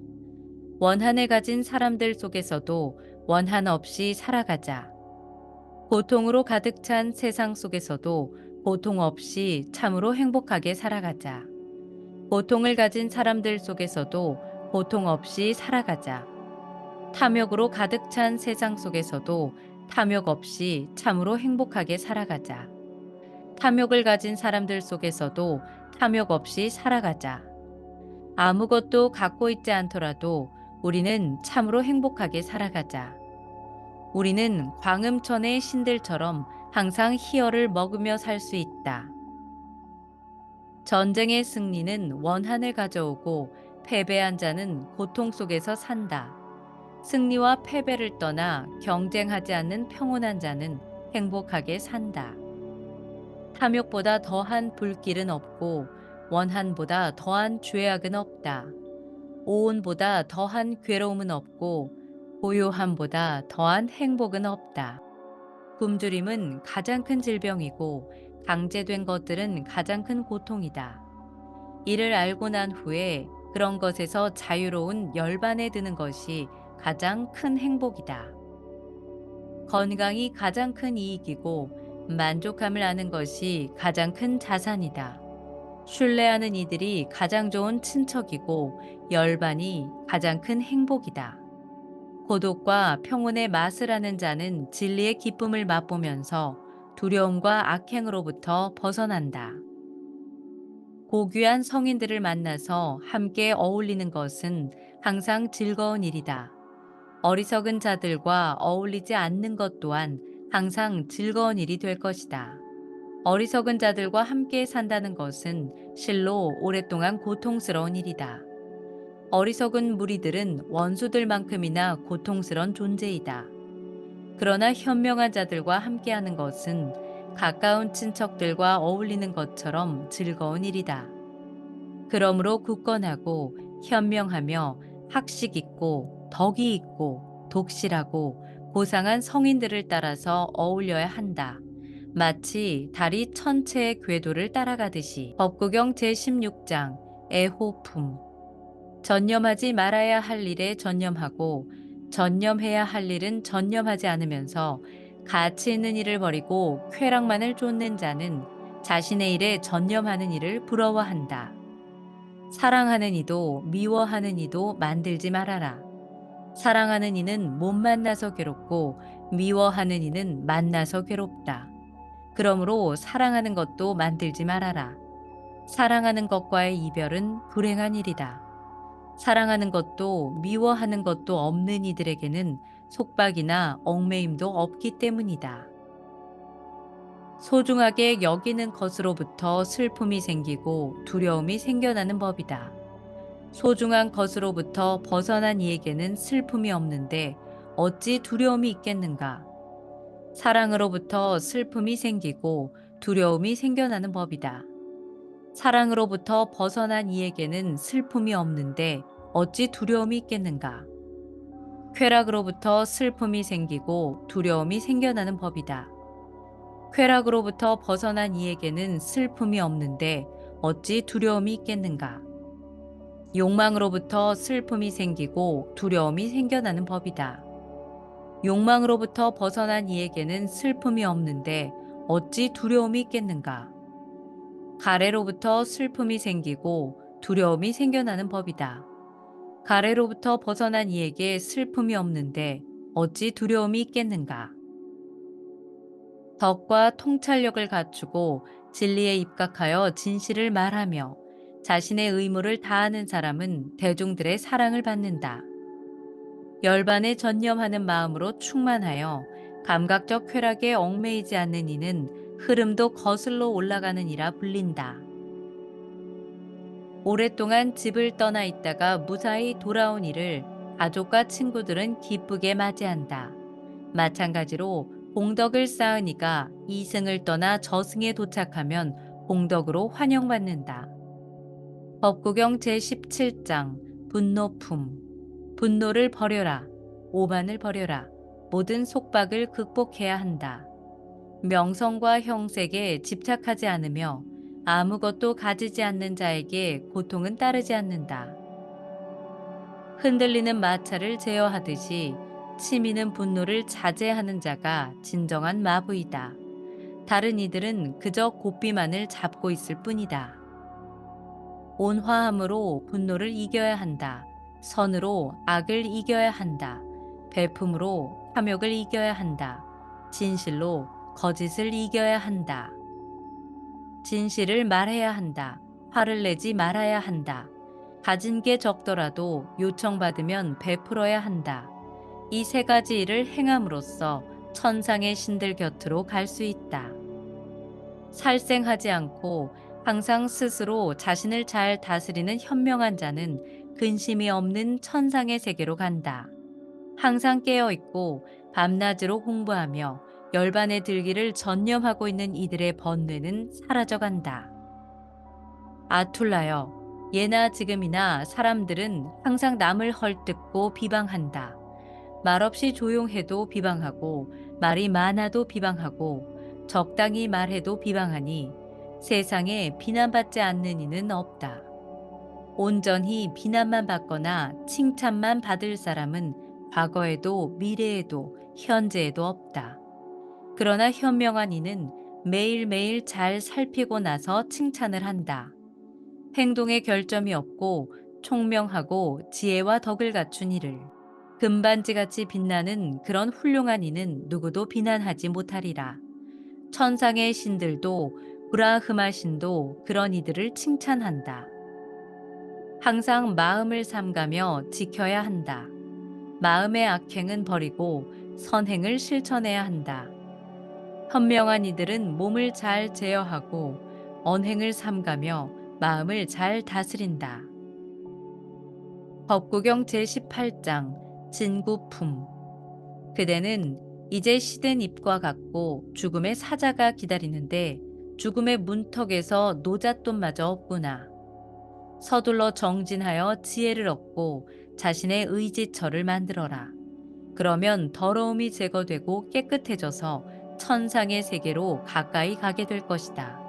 원한을 가진 사람들 속에서도 원한 없이 살아가자. 고통으로 가득 찬 세상 속에서도 고통 없이 참으로 행복하게 살아가자. 고통을 가진 사람들 속에서도 고통 없이 살아가자. 탐욕으로 가득 찬 세상 속에서도 탐욕 없이 참으로 행복하게 살아가자. 탐욕을 가진 사람들 속에서도 탐욕 없이 살아가자. 아무것도 갖고 있지 않더라도 우리는 참으로 행복하게 살아가자. 우리는 광음천의 신들처럼 항상 희열을 먹으며 살 수 있다. 전쟁의 승리는 원한을 가져오고 패배한 자는 고통 속에서 산다. 승리와 패배를 떠나 경쟁하지 않는 평온한 자는 행복하게 산다. 탐욕보다 더한 불길은 없고 원한보다 더한 죄악은 없다. 오온보다 더한 괴로움은 없고 고요함보다 더한 행복은 없다. 굶주림은 가장 큰 질병이고 강제된 것들은 가장 큰 고통이다. 이를 알고 난 후에 그런 것에서 자유로운 열반에 드는 것이 가장 큰 행복이다. 건강이 가장 큰 이익이고 만족함을 아는 것이 가장 큰 자산이다. 신뢰하는 이들이 가장 좋은 친척이고 열반이 가장 큰 행복이다. 고독과 평온의 맛을 아는 자는 진리의 기쁨을 맛보면서 두려움과 악행으로부터 벗어난다. 고귀한 성인들을 만나서 함께 어울리는 것은 항상 즐거운 일이다. 어리석은 자들과 어울리지 않는 것 또한 항상 즐거운 일이 될 것이다. 어리석은 자들과 함께 산다는 것은 실로 오랫동안 고통스러운 일이다. 어리석은 무리들은 원수들만큼이나 고통스러운 존재이다. 그러나 현명한 자들과 함께하는 것은 가까운 친척들과 어울리는 것처럼 즐거운 일이다. 그러므로 굳건하고 현명하며 학식 있고 덕이 있고 독실하고 고상한 성인들을 따라서 어울려야 한다. 마치 달이 천체의 궤도를 따라가듯이. 법구경 제16장 애호품. 전념하지 말아야 할 일에 전념하고 전념해야 할 일은 전념하지 않으면서 가치 있는 일을 버리고 쾌락만을 쫓는 자는 자신의 일에 전념하는 일을 부러워한다. 사랑하는 이도 미워하는 이도 만들지 말아라. 사랑하는 이는 못 만나서 괴롭고 미워하는 이는 만나서 괴롭다. 그러므로 사랑하는 것도 만들지 말아라. 사랑하는 것과의 이별은 불행한 일이다. 사랑하는 것도 미워하는 것도 없는 이들에게는 속박이나 얽매임도 없기 때문이다. 소중하게 여기는 것으로부터 슬픔이 생기고 두려움이 생겨나는 법이다. 소중한 것으로부터 벗어난 이에게는 슬픔이 없는데 어찌 두려움이 있겠는가? 사랑으로부터 슬픔이 생기고 두려움이 생겨나는 법이다. 사랑으로부터 벗어난 이에게는 슬픔이 없는데 어찌 두려움이 있겠는가? 쾌락으로부터 슬픔이 생기고 두려움이 생겨나는 법이다. 쾌락으로부터 벗어난 이에게는 슬픔이 없는데 어찌 두려움이 있겠는가? 욕망으로부터 슬픔이 생기고 두려움이 생겨나는 법이다. 욕망으로부터 벗어난 이에게는 슬픔이 없는데 어찌 두려움이 있겠는가? 가래로부터 슬픔이 생기고 두려움이 생겨나는 법이다. 가래로부터 벗어난 이에게 슬픔이 없는데 어찌 두려움이 있겠는가? 덕과 통찰력을 갖추고 진리에 입각하여 진실을 말하며 자신의 의무를 다하는 사람은 대중들의 사랑을 받는다. 열반에 전념하는 마음으로 충만하여 감각적 쾌락에 얽매이지 않는 이는 흐름도 거슬러 올라가는 이라 불린다. 오랫동안 집을 떠나 있다가 무사히 돌아온 이를 가족과 친구들은 기쁘게 맞이한다. 마찬가지로 공덕을 쌓은 이가 이승을 떠나 저승에 도착하면 공덕으로 환영받는다. 법구경 제17장 분노품. 분노를 버려라. 오만을 버려라. 모든 속박을 극복해야 한다. 명성과 형색에 집착하지 않으며 아무것도 가지지 않는 자에게 고통은 따르지 않는다. 흔들리는 마차를 제어하듯이 치미는 분노를 자제하는 자가 진정한 마부이다. 다른 이들은 그저 고삐만을 잡고 있을 뿐이다. 온화함으로 분노를 이겨야 한다. 선으로 악을 이겨야 한다. 베품으로 탐욕을 이겨야 한다. 진실로 거짓을 이겨야 한다. 진실을 말해야 한다. 화를 내지 말아야 한다. 가진 게 적더라도 요청받으면 베풀어야 한다. 이 세 가지 일을 행함으로써 천상의 신들 곁으로 갈 수 있다. 살생하지 않고 항상 스스로 자신을 잘 다스리는 현명한 자는 근심이 없는 천상의 세계로 간다. 항상 깨어있고 밤낮으로 공부하며 열반의 들기를 전념하고 있는 이들의 번뇌는 사라져간다. 아툴라여, 예나 지금이나 사람들은 항상 남을 헐뜯고 비방한다. 말없이 조용해도 비방하고 말이 많아도 비방하고 적당히 말해도 비방하니 세상에 비난받지 않는 이는 없다. 온전히 비난만 받거나 칭찬만 받을 사람은 과거에도 미래에도 현재에도 없다. 그러나 현명한 이는 매일매일 잘 살피고 나서 칭찬을 한다. 행동에 결점이 없고 총명하고 지혜와 덕을 갖춘 이를 금반지같이 빛나는 그런 훌륭한 이는 누구도 비난하지 못하리라. 천상의 신들도 브라흐마 신도 그런 이들을 칭찬한다. 항상 마음을 삼가며 지켜야 한다. 마음의 악행은 버리고 선행을 실천해야 한다. 현명한 이들은 몸을 잘 제어하고 언행을 삼가며 마음을 잘 다스린다. 법구경 제18장 진구품. 그대는 이제 시든 잎과 같고 죽음의 사자가 기다리는데 죽음의 문턱에서 노잣돈마저 없구나. 서둘러 정진하여 지혜를 얻고 자신의 의지처를 만들어라. 그러면 더러움이 제거되고 깨끗해져서 천상의 세계로 가까이 가게 될 것이다.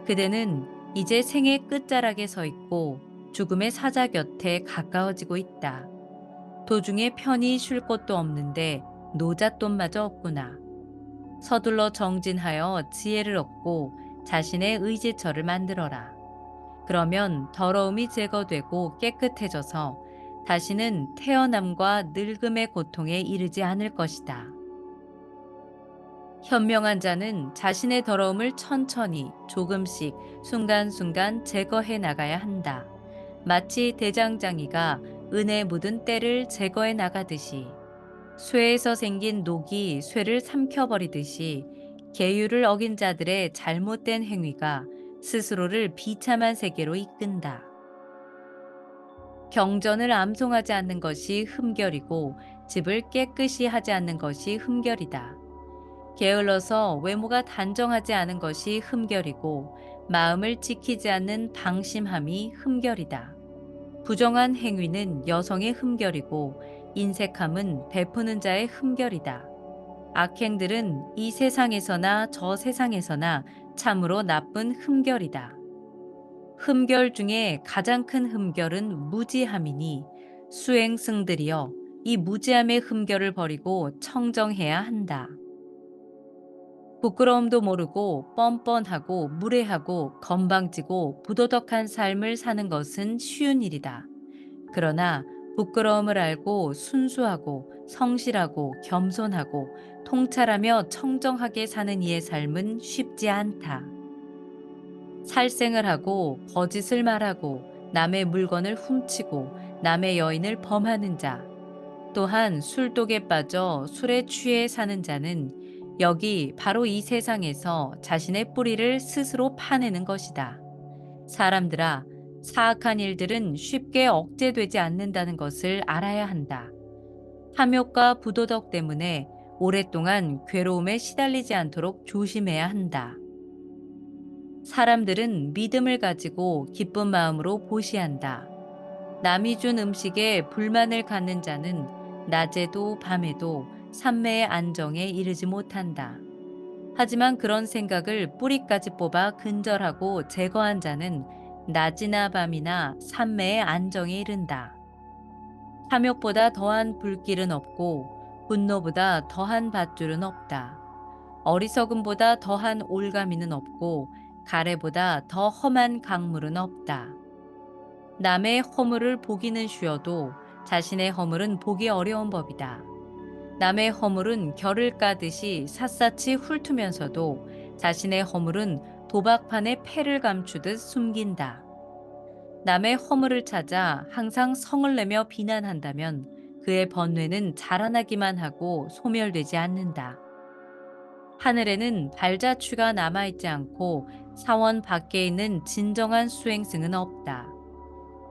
그대는 이제 생의 끝자락에 서 있고 죽음의 사자 곁에 가까워지고 있다. 도중에 편히 쉴 곳도 없는데 노잣돈마저 없구나. 서둘러 정진하여 지혜를 얻고 자신의 의지처를 만들어라. 그러면 더러움이 제거되고 깨끗해져서 다시는 태어남과 늙음의 고통에 이르지 않을 것이다. 현명한 자는 자신의 더러움을 천천히 조금씩 순간순간 제거해 나가야 한다. 마치 대장장이가 은에 묻은 때를 제거해 나가듯이 쇠에서 생긴 녹이 쇠를 삼켜버리듯이 계율을 어긴 자들의 잘못된 행위가 스스로를 비참한 세계로 이끈다. 경전을 암송하지 않는 것이 흠결이고 집을 깨끗이 하지 않는 것이 흠결이다. 게을러서 외모가 단정하지 않은 것이 흠결이고 마음을 지키지 않는 방심함이 흠결이다. 부정한 행위는 여성의 흠결이고 인색함은 베푸는 자의 흠결이다. 악행들은 이 세상에서나 저 세상에서나 참으로 나쁜 흠결이다. 흠결 중에 가장 큰 흠결은 무지함이니 수행승들이여 이 무지함의 흠결을 버리고 청정해야 한다. 부끄러움도 모르고 뻔뻔하고 무례하고 건방지고 부도덕한 삶을 사는 것은 쉬운 일이다. 그러나 부끄러움을 알고 순수하고 성실하고 겸손하고 통찰하며 청정하게 사는 이의 삶은 쉽지 않다. 살생을 하고 거짓을 말하고 남의 물건을 훔치고 남의 여인을 범하는 자, 또한 술독에 빠져 술에 취해 사는 자는 여기 바로 이 세상에서 자신의 뿌리를 스스로 파내는 것이다. 사람들아, 사악한 일들은 쉽게 억제되지 않는다는 것을 알아야 한다. 탐욕과 부도덕 때문에 오랫동안 괴로움에 시달리지 않도록 조심해야 한다. 사람들은 믿음을 가지고 기쁜 마음으로 보시한다. 남이 준 음식에 불만을 갖는 자는 낮에도 밤에도 삼매의 안정에 이르지 못한다. 하지만 그런 생각을 뿌리까지 뽑아 근절하고 제거한 자는 낮이나 밤이나 삼매의 안정에 이른다. 탐욕보다 더한 불길은 없고 분노보다 더한 밧줄은 없다. 어리석음보다 더한 올가미는 없고 가래보다 더 험한 강물은 없다. 남의 허물을 보기는 쉬워도 자신의 허물은 보기 어려운 법이다. 남의 허물은 결을 까듯이 샅샅이 훑으면서도 자신의 허물은 도박판에 패를 감추듯 숨긴다. 남의 허물을 찾아 항상 성을 내며 비난한다면 그의 번뇌는 자라나기만 하고 소멸되지 않는다. 하늘에는 발자취가 남아있지 않고 사원 밖에 있는 진정한 수행승은 없다.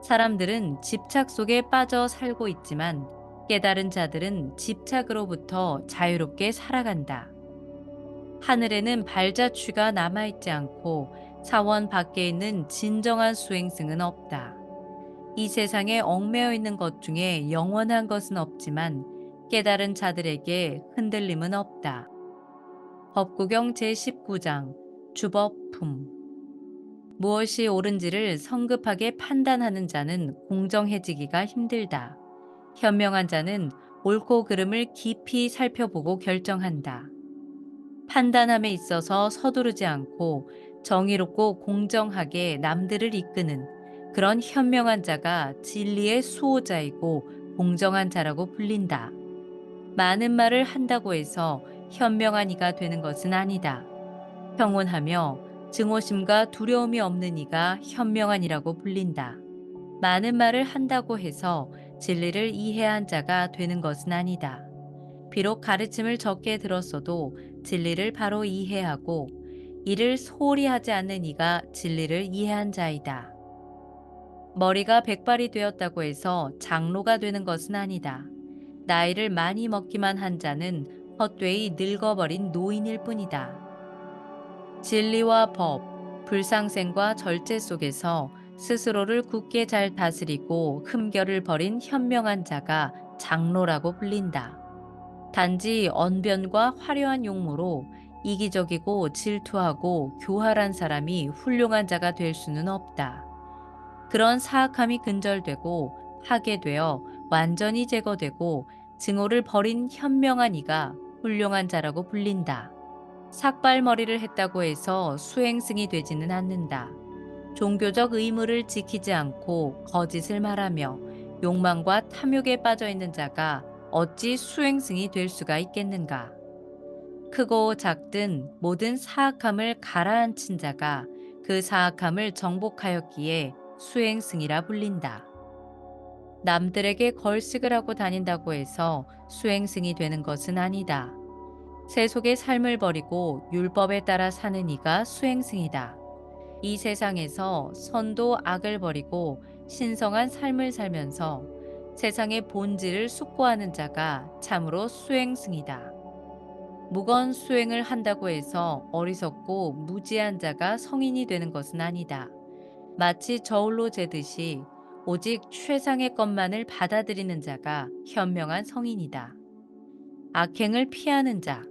사람들은 집착 속에 빠져 살고 있지만 깨달은 자들은 집착으로부터 자유롭게 살아간다. 하늘에는 발자취가 남아있지 않고 사원 밖에 있는 진정한 수행승은 없다. 이 세상에 얽매여 있는 것 중에 영원한 것은 없지만 깨달은 자들에게 흔들림은 없다. 법구경 제19장 주법품. 무엇이 옳은지를 성급하게 판단하는 자는 공정해지기가 힘들다. 현명한 자는 옳고 그름을 깊이 살펴보고 결정한다. 판단함에 있어서 서두르지 않고 정의롭고 공정하게 남들을 이끄는 그런 현명한 자가 진리의 수호자이고 공정한 자라고 불린다. 많은 말을 한다고 해서 현명한 이가 되는 것은 아니다. 평온하며 증오심과 두려움이 없는 이가 현명한 이라고 불린다. 많은 말을 한다고 해서 진리를 이해한 자가 되는 것은 아니다. 비록 가르침을 적게 들었어도 진리를 바로 이해하고 이를 소홀히 하지 않는 이가 진리를 이해한 자이다. 머리가 백발이 되었다고 해서 장로가 되는 것은 아니다. 나이를 많이 먹기만 한 자는 헛되이 늙어버린 노인일 뿐이다. 진리와 법, 불상생과 절제 속에서 스스로를 굳게 잘 다스리고 흠결을 버린 현명한 자가 장로라고 불린다. 단지 언변과 화려한 용모로 이기적이고 질투하고 교활한 사람이 훌륭한 자가 될 수는 없다. 그런 사악함이 근절되고 파괴되어 완전히 제거되고 증오를 버린 현명한 이가 훌륭한 자라고 불린다. 삭발머리를 했다고 해서 수행승이 되지는 않는다. 종교적 의무를 지키지 않고 거짓을 말하며 욕망과 탐욕에 빠져 있는 자가 어찌 수행승이 될 수가 있겠는가? 크고 작든 모든 사악함을 가라앉힌 자가 그 사악함을 정복하였기에 수행승이라 불린다. 남들에게 걸식을 하고 다닌다고 해서 수행승이 되는 것은 아니다. 세속의 삶을 버리고 율법에 따라 사는 이가 수행승이다. 이 세상에서 선도 악을 버리고 신성한 삶을 살면서 세상의 본질을 숙고하는 자가 참으로 수행승이다. 무건 수행을 한다고 해서 어리석고 무지한 자가 성인이 되는 것은 아니다. 마치 저울로 재듯이 오직 최상의 것만을 받아들이는 자가 현명한 성인이다. 악행을 피하는 자,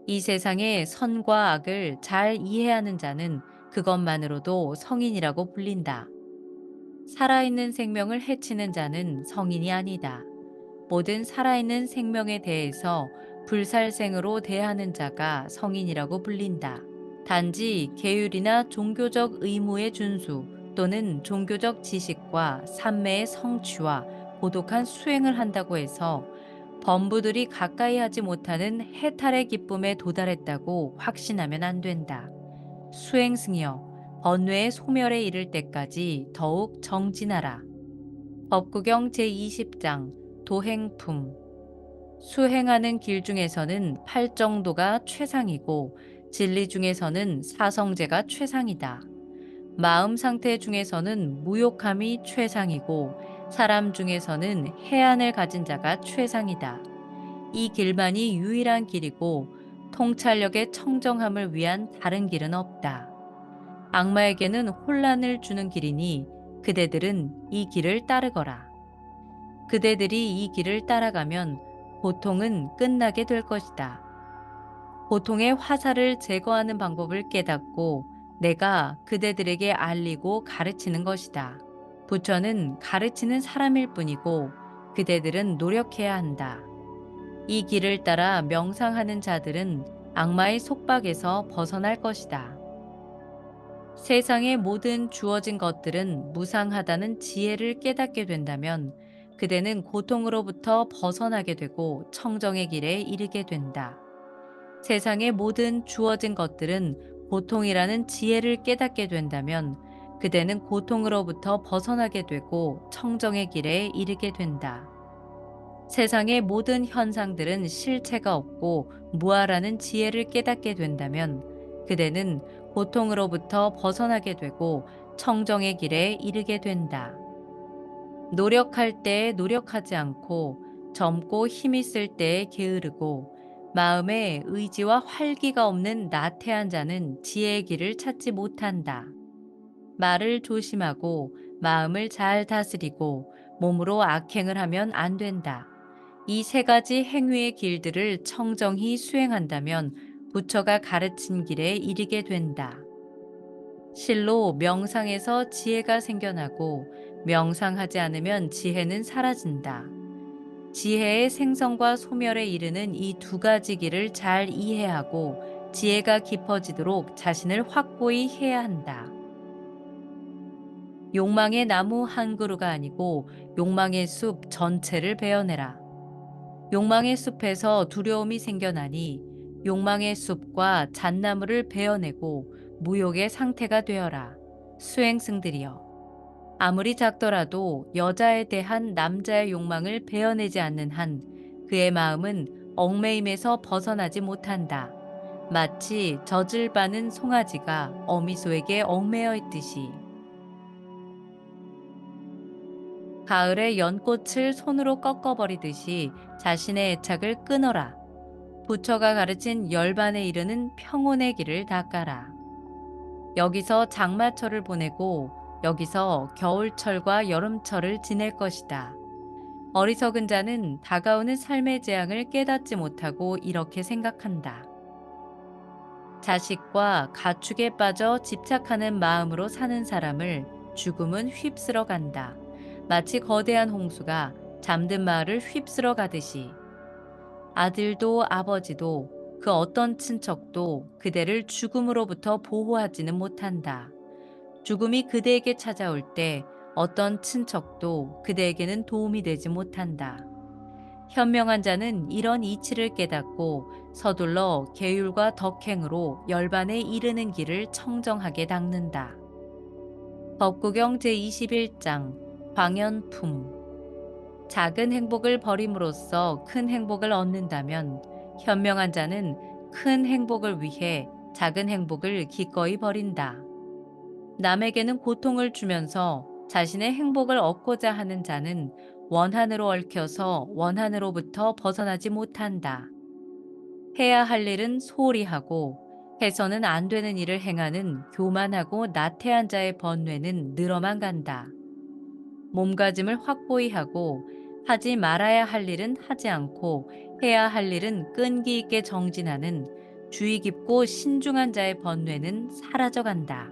이 세상의 선과 악을 잘 이해하는 자는 그것만으로도 성인이라고 불린다. 살아있는 생명을 해치는 자는 성인이 아니다. 모든 살아있는 생명에 대해서 불살생으로 대하는 자가 성인이라고 불린다. 단지 계율이나 종교적 의무의 준수 또는 종교적 지식과 산매의 성취와 고독한 수행을 한다고 해서 범부들이 가까이 하지 못하는 해탈의 기쁨에 도달했다고 확신하면 안 된다. 수행승이여, 번뇌의 소멸에 이를 때까지 더욱 정진하라. 법구경 제20장 도행품. 수행하는 길 중에서는 팔정도가 최상이고 진리 중에서는 사성제가 최상이다. 마음 상태 중에서는 무욕함이 최상이고 사람 중에서는 해안을 가진 자가 최상이다. 이 길만이 유일한 길이고 통찰력의 청정함을 위한 다른 길은 없다. 악마에게는 혼란을 주는 길이니 그대들은 이 길을 따르거라. 그대들이 이 길을 따라가면 고통은 끝나게 될 것이다. 고통의 화살을 제거하는 방법을 깨닫고 내가 그대들에게 알리고 가르치는 것이다. 부처는 가르치는 사람일 뿐이고 그대들은 노력해야 한다. 이 길을 따라 명상하는 자들은 악마의 속박에서 벗어날 것이다. 세상의 모든 주어진 것들은 무상하다는 지혜를 깨닫게 된다면 그대는 고통으로부터 벗어나게 되고 청정의 길에 이르게 된다. 세상의 모든 주어진 것들은 고통이라는 지혜를 깨닫게 된다면 그대는 고통으로부터 벗어나게 되고 청정의 길에 이르게 된다. 세상의 모든 현상들은 실체가 없고 무아라는 지혜를 깨닫게 된다면 그대는 고통으로부터 벗어나게 되고 청정의 길에 이르게 된다. 노력할 때에 노력하지 않고 젊고 힘있을 때에 게으르고 마음에 의지와 활기가 없는 나태한 자는 지혜의 길을 찾지 못한다. 말을 조심하고 마음을 잘 다스리고 몸으로 악행을 하면 안 된다. 이 세 가지 행위의 길들을 청정히 수행한다면 부처가 가르친 길에 이르게 된다. 실로 명상에서 지혜가 생겨나고 명상하지 않으면 지혜는 사라진다. 지혜의 생성과 소멸에 이르는 이 두 가지 길을 잘 이해하고 지혜가 깊어지도록 자신을 확고히 해야 한다. 욕망의 나무 한 그루가 아니고 욕망의 숲 전체를 베어내라. 욕망의 숲에서 두려움이 생겨나니 욕망의 숲과 잣나무를 베어내고 무욕의 상태가 되어라. 수행승들이여. 아무리 작더라도 여자에 대한 남자의 욕망을 베어내지 않는 한 그의 마음은 얽매임에서 벗어나지 못한다. 마치 젖을 바는 송아지가 어미소에게 얽매여 있듯이. 가을에 연꽃을 손으로 꺾어버리듯이 자신의 애착을 끊어라. 부처가 가르친 열반에 이르는 평온의 길을 닦아라. 여기서 장마철을 보내고 여기서 겨울철과 여름철을 지낼 것이다. 어리석은 자는 다가오는 삶의 재앙을 깨닫지 못하고 이렇게 생각한다. 자식과 가축에 빠져 집착하는 마음으로 사는 사람을 죽음은 휩쓸어 간다. 마치 거대한 홍수가 잠든 마을을 휩쓸어 가듯이. 아들도 아버지도 그 어떤 친척도 그대를 죽음으로부터 보호하지는 못한다. 죽음이 그대에게 찾아올 때 어떤 친척도 그대에게는 도움이 되지 못한다. 현명한 자는 이런 이치를 깨닫고 서둘러 계율과 덕행으로 열반에 이르는 길을 청정하게 닦는다. 법구경 제21장 광연품. 작은 행복을 버림으로써 큰 행복을 얻는다면 현명한 자는 큰 행복을 위해 작은 행복을 기꺼이 버린다. 남에게는 고통을 주면서 자신의 행복을 얻고자 하는 자는 원한으로 얽혀서 원한으로부터 벗어나지 못한다. 해야 할 일은 소홀히 하고 해서는 안 되는 일을 행하는 교만하고 나태한 자의 번뇌는 늘어만 간다. 몸가짐을 확고히 하고 하지 말아야 할 일은 하지 않고 해야 할 일은 끈기 있게 정진하는 주의 깊고 신중한 자의 번뇌는 사라져간다.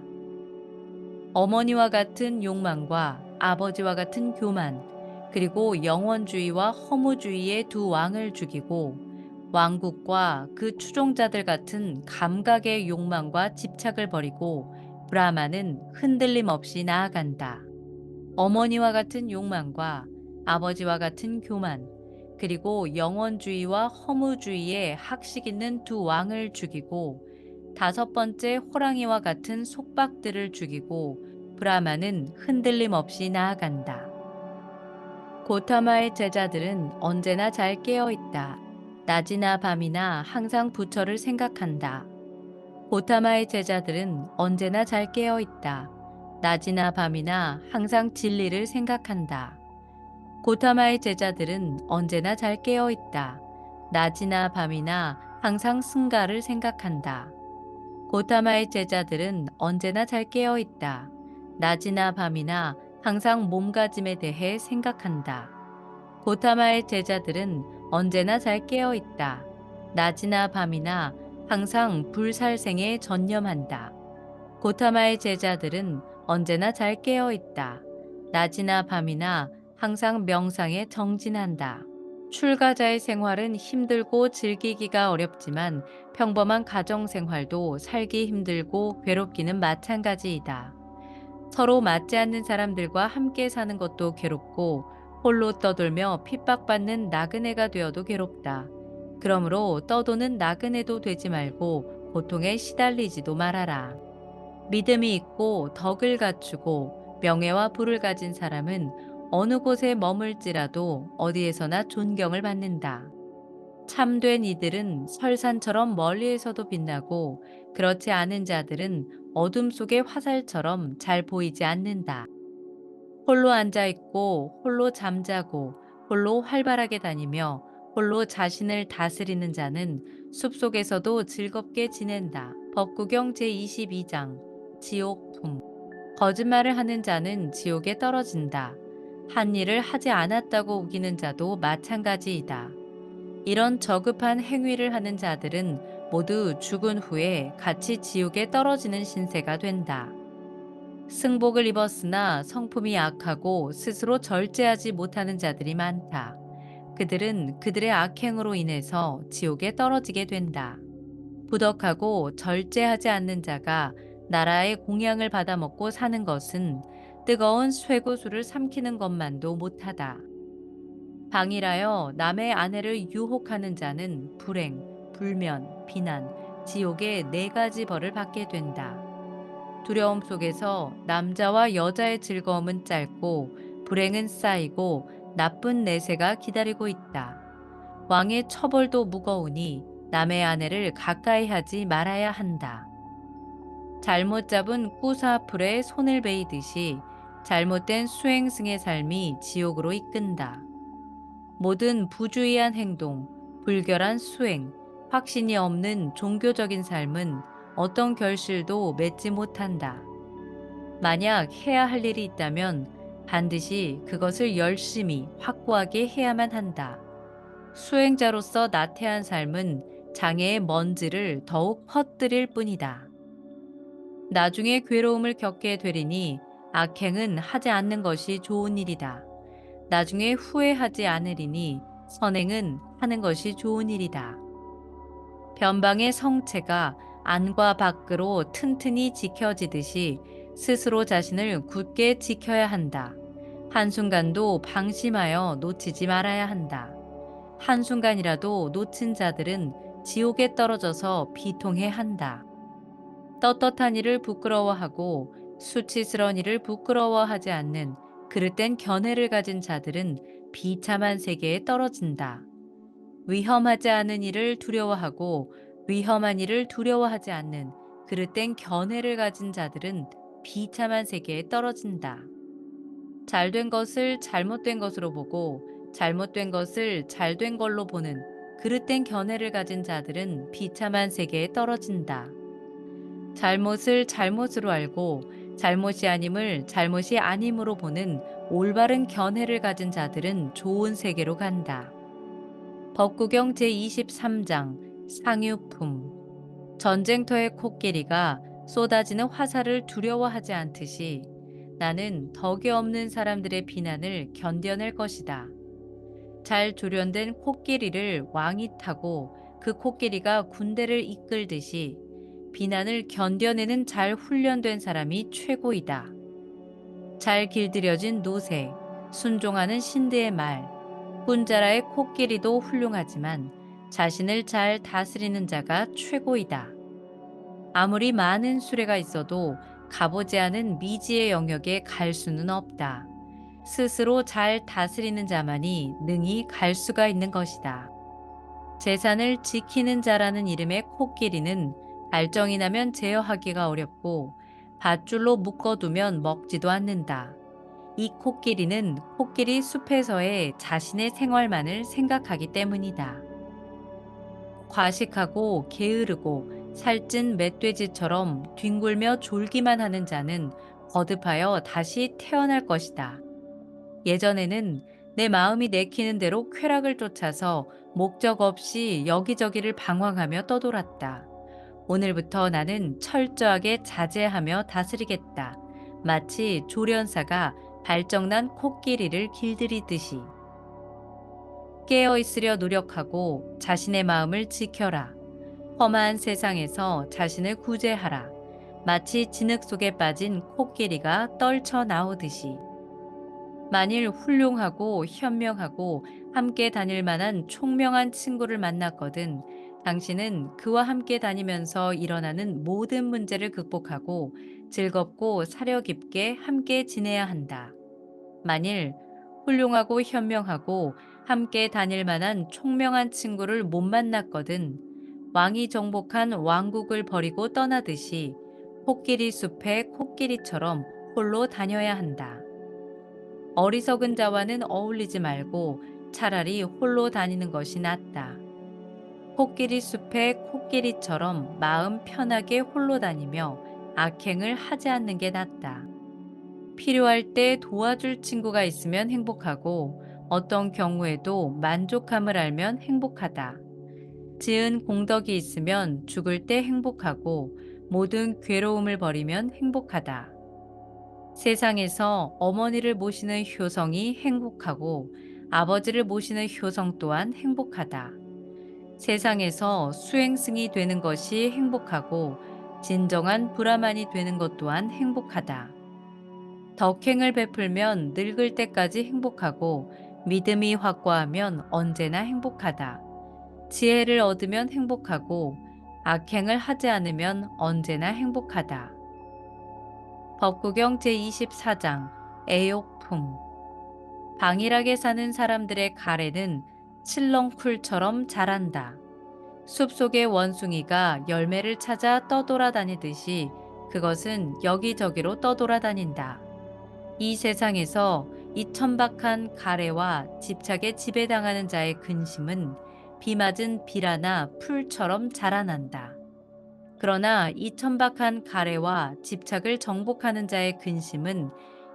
어머니와 같은 욕망과 아버지와 같은 교만, 그리고 영원주의와 허무주의의 두 왕을 죽이고 왕국과 그 추종자들 같은 감각의 욕망과 집착을 버리고 브라마는 흔들림 없이 나아간다. 어머니와 같은 욕망과 아버지와 같은 교만, 그리고 영원주의와 허무주의의 학식 있는 두 왕을 죽이고 다섯 번째 호랑이와 같은 속박들을 죽이고 브라마는 흔들림 없이 나아간다. 고타마의 제자들은 언제나 잘 깨어 있다. 낮이나 밤이나 항상 부처를 생각한다. 고타마의 제자들은 언제나 잘 깨어 있다. 낮이나 밤이나 항상 진리를 생각한다. 고타마의 제자들은 언제나 잘 깨어 있다. 낮이나 밤이나 항상 승가를 생각한다. 고타마의 제자들은 언제나 잘 깨어 있다. 낮이나 밤이나 항상 몸가짐에 대해 생각한다. 고타마의 제자들은 언제나 잘 깨어 있다. 낮이나 밤이나 항상 불살생에 전념한다. 고타마의 제자들은 언제나 잘 깨어 있다. 낮이나 밤이나 항상 명상에 정진한다. 출가자의 생활은 힘들고 즐기기가 어렵지만 평범한 가정 생활도 살기 힘들고 괴롭기는 마찬가지이다. 서로 맞지 않는 사람들과 함께 사는 것도 괴롭고 홀로 떠돌며 핍박받는 나그네가 되어도 괴롭다. 그러므로 떠도는 나그네도 되지 말고 고통에 시달리지도 말아라. 믿음이 있고 덕을 갖추고 명예와 부를 가진 사람은 어느 곳에 머물지라도 어디에서나 존경을 받는다. 참된 이들은 설산처럼 멀리에서도 빛나고 그렇지 않은 자들은 어둠 속의 화살처럼 잘 보이지 않는다. 홀로 앉아 있고 홀로 잠자고 홀로 활발하게 다니며 홀로 자신을 다스리는 자는 숲속에서도 즐겁게 지낸다. 법구경 제22장 지옥품. 거짓말을 하는 자는 지옥에 떨어진다. 한 일을 하지 않았다고 우기는 자도 마찬가지이다. 이런 저급한 행위를 하는 자들은 모두 죽은 후에 같이 지옥에 떨어지는 신세가 된다. 승복을 입었으나 성품이 악하고 스스로 절제하지 못하는 자들이 많다. 그들은 그들의 악행으로 인해서 지옥에 떨어지게 된다. 부덕하고 절제하지 않는 자가 나라의 공양을 받아먹고 사는 것은 뜨거운 쇠고수를 삼키는 것만도 못하다. 방일하여 남의 아내를 유혹하는 자는 불행, 불면, 비난, 지옥의 네 가지 벌을 받게 된다. 두려움 속에서 남자와 여자의 즐거움은 짧고 불행은 쌓이고 나쁜 내세가 기다리고 있다. 왕의 처벌도 무거우니 남의 아내를 가까이 하지 말아야 한다. 잘못 잡은 꾸사풀에 손을 베이듯이 잘못된 수행승의 삶이 지옥으로 이끈다. 모든 부주의한 행동, 불결한 수행, 확신이 없는 종교적인 삶은 어떤 결실도 맺지 못한다. 만약 해야 할 일이 있다면 반드시 그것을 열심히 확고하게 해야만 한다. 수행자로서 나태한 삶은 장애의 먼지를 더욱 퍼뜨릴 뿐이다. 나중에 괴로움을 겪게 되리니 악행은 하지 않는 것이 좋은 일이다. 나중에 후회하지 않으리니 선행은 하는 것이 좋은 일이다. 변방의 성체가 안과 밖으로 튼튼히 지켜지듯이 스스로 자신을 굳게 지켜야 한다. 한순간도 방심하여 놓치지 말아야 한다. 한순간이라도 놓친 자들은 지옥에 떨어져서 비통해 한다. 떳떳한 일을 부끄러워하고 수치스러운 일을 부끄러워하지 않는 그릇된 견해를 가진 자들은 비참한 세계에 떨어진다. 위험하지 않은 일을 두려워하고 위험한 일을 두려워하지 않는 그릇된 견해를 가진 자들은 비참한 세계에 떨어진다. 잘된 것을 잘못된 것으로 보고 잘못된 것을 잘된 걸로 보는 그릇된 견해를 가진 자들은 비참한 세계에 떨어진다. 잘못을 잘못으로 알고 잘못이 아님을 잘못이 아님으로 보는 올바른 견해를 가진 자들은 좋은 세계로 간다. 법구경 제23장 상유품. 전쟁터의 코끼리가 쏟아지는 화살을 두려워하지 않듯이 나는 덕이 없는 사람들의 비난을 견뎌낼 것이다. 잘 조련된 코끼리를 왕이 타고 그 코끼리가 군대를 이끌듯이 비난을 견뎌내는 잘 훈련된 사람이 최고이다. 잘 길들여진 노새, 순종하는 신드의 말, 혼자라의 코끼리도 훌륭하지만 자신을 잘 다스리는 자가 최고이다. 아무리 많은 수레가 있어도 가보지 않은 미지의 영역에 갈 수는 없다. 스스로 잘 다스리는 자만이 능히 갈 수가 있는 것이다. 재산을 지키는 자라는 이름의 코끼리는 발정이 나면 제어하기가 어렵고 밧줄로 묶어두면 먹지도 않는다. 이 코끼리는 코끼리 숲에서의 자신의 생활만을 생각하기 때문이다. 과식하고 게으르고 살찐 멧돼지처럼 뒹굴며 졸기만 하는 자는 거듭하여 다시 태어날 것이다. 예전에는 내 마음이 내키는 대로 쾌락을 쫓아서 목적 없이 여기저기를 방황하며 떠돌았다. 오늘부터 나는 철저하게 자제하며 다스리겠다. 마치 조련사가 발정난 코끼리를 길들이듯이. 깨어 있으려 노력하고 자신의 마음을 지켜라. 험한 세상에서 자신을 구제하라. 마치 진흙 속에 빠진 코끼리가 떨쳐 나오듯이. 만일 훌륭하고 현명하고 함께 다닐 만한 총명한 친구를 만났거든 당신은 그와 함께 다니면서 일어나는 모든 문제를 극복하고 즐겁고 사려 깊게 함께 지내야 한다. 만일 훌륭하고 현명하고 함께 다닐 만한 총명한 친구를 못 만났거든 왕이 정복한 왕국을 버리고 떠나듯이 코끼리 숲의 코끼리처럼 홀로 다녀야 한다. 어리석은 자와는 어울리지 말고 차라리 홀로 다니는 것이 낫다. 코끼리 숲의 코끼리처럼 마음 편하게 홀로 다니며 악행을 하지 않는 게 낫다. 필요할 때 도와줄 친구가 있으면 행복하고 어떤 경우에도 만족함을 알면 행복하다. 지은 공덕이 있으면 죽을 때 행복하고 모든 괴로움을 버리면 행복하다. 세상에서 어머니를 모시는 효성이 행복하고 아버지를 모시는 효성 또한 행복하다. 세상에서 수행승이 되는 것이 행복하고 진정한 브라만이 되는 것 또한 행복하다. 덕행을 베풀면 늙을 때까지 행복하고 믿음이 확고하면 언제나 행복하다. 지혜를 얻으면 행복하고 악행을 하지 않으면 언제나 행복하다. 법구경 제24장 애욕품. 방일하게 사는 사람들의 가래는 칠렁쿨처럼 자란다. 숲속의 원숭이가 열매를 찾아 떠돌아다니듯이 그것은 여기저기로 떠돌아다닌다. 이 세상에서 이 천박한 가래와 집착에 지배당하는 자의 근심은 비 맞은 비라나 풀처럼 자라난다. 그러나 이 천박한 가래와 집착을 정복하는 자의 근심은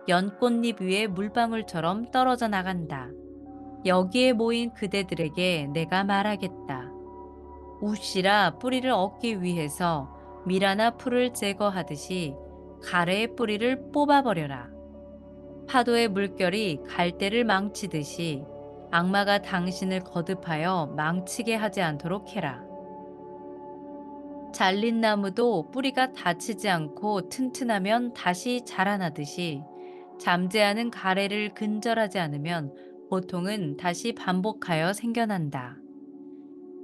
연꽃잎 위에 물방울처럼 떨어져 나간다. 여기에 모인 그대들에게 내가 말하겠다. 우씨라 뿌리를 얻기 위해서 밀아나 풀을 제거하듯이 가래의 뿌리를 뽑아버려라. 파도의 물결이 갈대를 망치듯이 악마가 당신을 거듭하여 망치게 하지 않도록 해라. 잘린 나무도 뿌리가 다치지 않고 튼튼하면 다시 자라나듯이 잠재하는 가래를 근절하지 않으면 보통은 다시 반복하여 생겨난다.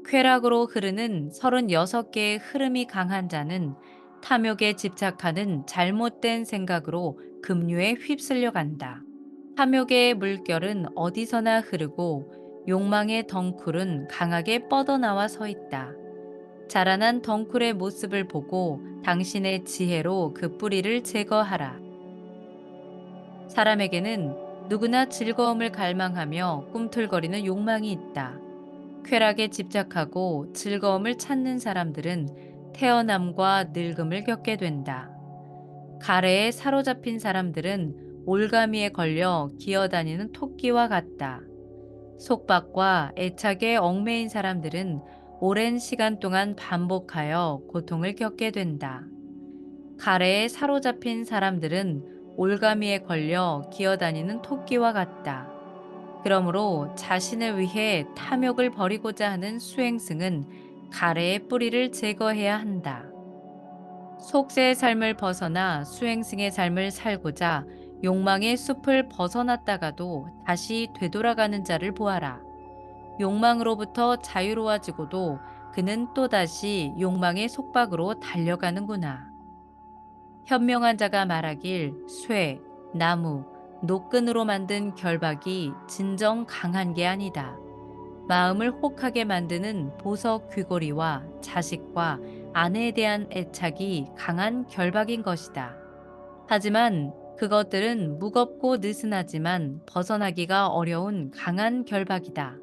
쾌락으로 흐르는 36개의 흐름이 강한 자는 탐욕에 집착하는 잘못된 생각으로 급류에 휩쓸려 간다. 탐욕의 물결은 어디서나 흐르고 욕망의 덩쿨은 강하게 뻗어나와 서 있다. 자라난 덩쿨의 모습을 보고 당신의 지혜로 그 뿌리를 제거하라. 사람에게는 누구나 즐거움을 갈망하며 꿈틀거리는 욕망이 있다. 쾌락에 집착하고 즐거움을 찾는 사람들은 태어남과 늙음을 겪게 된다. 가래에 사로잡힌 사람들은 올가미에 걸려 기어다니는 토끼와 같다. 속박과 애착에 얽매인 사람들은 오랜 시간 동안 반복하여 고통을 겪게 된다. 가래에 사로잡힌 사람들은 올가미에 걸려 기어다니는 토끼와 같다. 그러므로 자신을 위해 탐욕을 버리고자 하는 수행승은 가래의 뿌리를 제거해야 한다. 속세의 삶을 벗어나 수행승의 삶을 살고자 욕망의 숲을 벗어났다가도 다시 되돌아가는 자를 보아라. 욕망으로부터 자유로워지고도 그는 또다시 욕망의 속박으로 달려가는구나. 현명한 자가 말하길 쇠, 나무, 노끈으로 만든 결박이 진정 강한 게 아니다. 마음을 혹하게 만드는 보석 귀고리와 자식과 아내에 대한 애착이 강한 결박인 것이다. 하지만 그것들은 무겁고 느슨하지만 벗어나기가 어려운 강한 결박이다.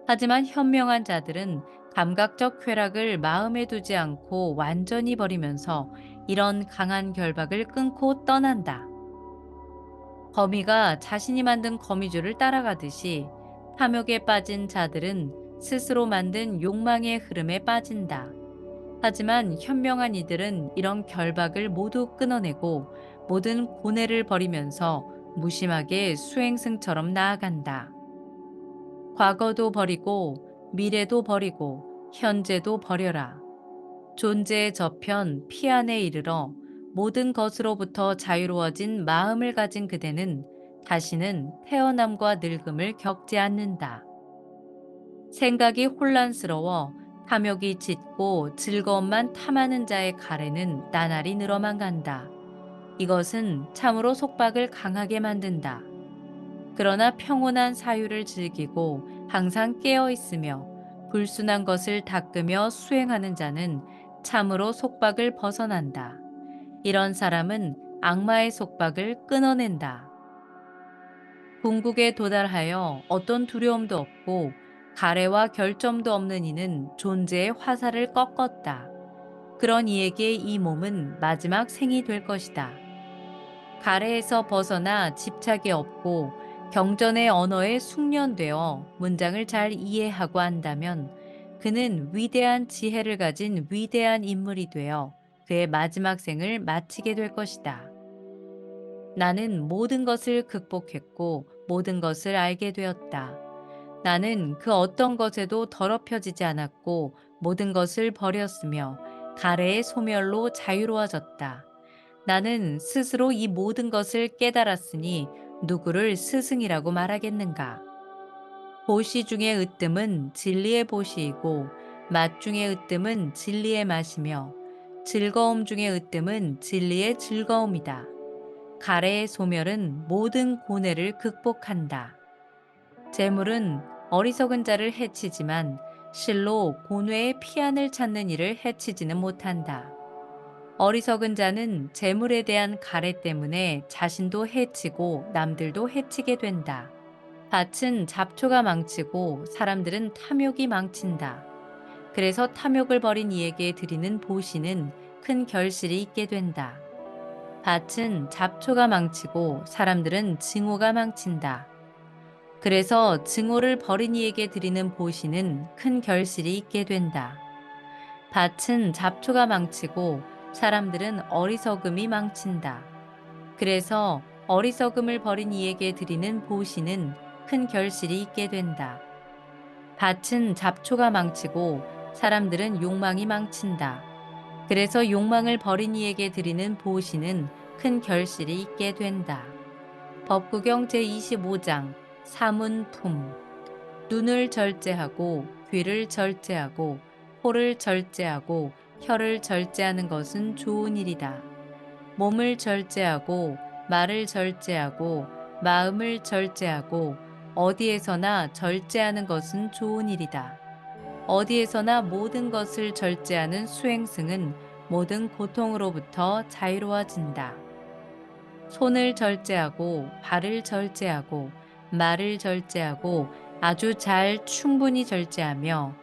하지만 현명한 자들은 감각적 쾌락을 마음에 두지 않고 완전히 버리면서 이런 강한 결박을 끊고 떠난다. 거미가 자신이 만든 거미줄을 따라가듯이 탐욕에 빠진 자들은 스스로 만든 욕망의 흐름에 빠진다. 하지만 현명한 이들은 이런 결박을 모두 끊어내고 모든 고뇌를 버리면서 무심하게 수행승처럼 나아간다. 과거도 버리고 미래도 버리고 현재도 버려라. 존재의 저편 피안에 이르러 모든 것으로부터 자유로워진 마음을 가진 그대는 다시는 태어남과 늙음을 겪지 않는다. 생각이 혼란스러워 탐욕이 짙고 즐거움만 탐하는 자의 가래는 나날이 늘어만 간다. 이것은 참으로 속박을 강하게 만든다. 그러나 평온한 사유를 즐기고 항상 깨어 있으며 불순한 것을 닦으며 수행하는 자는 참으로 속박을 벗어난다. 이런 사람은 악마의 속박을 끊어낸다. 궁극에 도달하여 어떤 두려움도 없고 가래와 결점도 없는 이는 존재의 화살을 꺾었다. 그런 이에게 이 몸은 마지막 생이 될 것이다. 가래에서 벗어나 집착이 없고 경전의 언어에 숙련되어 문장을 잘 이해하고 한다면 그는 위대한 지혜를 가진 위대한 인물이 되어 그의 마지막 생을 마치게 될 것이다. 나는 모든 것을 극복했고 모든 것을 알게 되었다. 나는 그 어떤 것에도 더럽혀지지 않았고 모든 것을 버렸으며 가래의 소멸로 자유로워졌다. 나는 스스로 이 모든 것을 깨달았으니 누구를 스승이라고 말하겠는가? 보시 중의 으뜸은 진리의 보시이고 맛 중의 으뜸은 진리의 맛이며 즐거움 중의 으뜸은 진리의 즐거움이다. 가래의 소멸은 모든 고뇌를 극복한다. 재물은 어리석은 자를 해치지만 실로 고뇌의 피안을 찾는 이를 해치지는 못한다. 어리석은 자는 재물에 대한 가래 때문에 자신도 해치고 남들도 해치게 된다. 밭은 잡초가 망치고 사람들은 탐욕이 망친다. 그래서 탐욕을 벌인 이에게 드리는 보시는 큰 결실이 있게 된다. 밭은 잡초가 망치고 사람들은 증오가 망친다. 그래서 증오를 벌인 이에게 드리는 보시는 큰 결실이 있게 된다. 밭은 잡초가 망치고 사람들은 어리석음이 망친다. 그래서 어리석음을 벌인 이에게 드리는 보시는 큰 결실이 있게 된다. 밭은 잡초가 망치고 사람들은 욕망이 망친다. 그래서 욕망을 벌인 이에게 드리는 보시는 큰 결실이 있게 된다. 법구경 제25장 사문품. 눈을 절제하고 귀를 절제하고 코를 절제하고 혀를 절제하는 것은 좋은 일이다. 몸을 절제하고 말을 절제하고 마음을 절제하고 어디에서나 절제하는 것은 좋은 일이다. 어디에서나 모든 것을 절제하는 수행승은 모든 고통으로부터 자유로워진다. 손을 절제하고 발을 절제하고 말을 절제하고 아주 잘 충분히 절제하며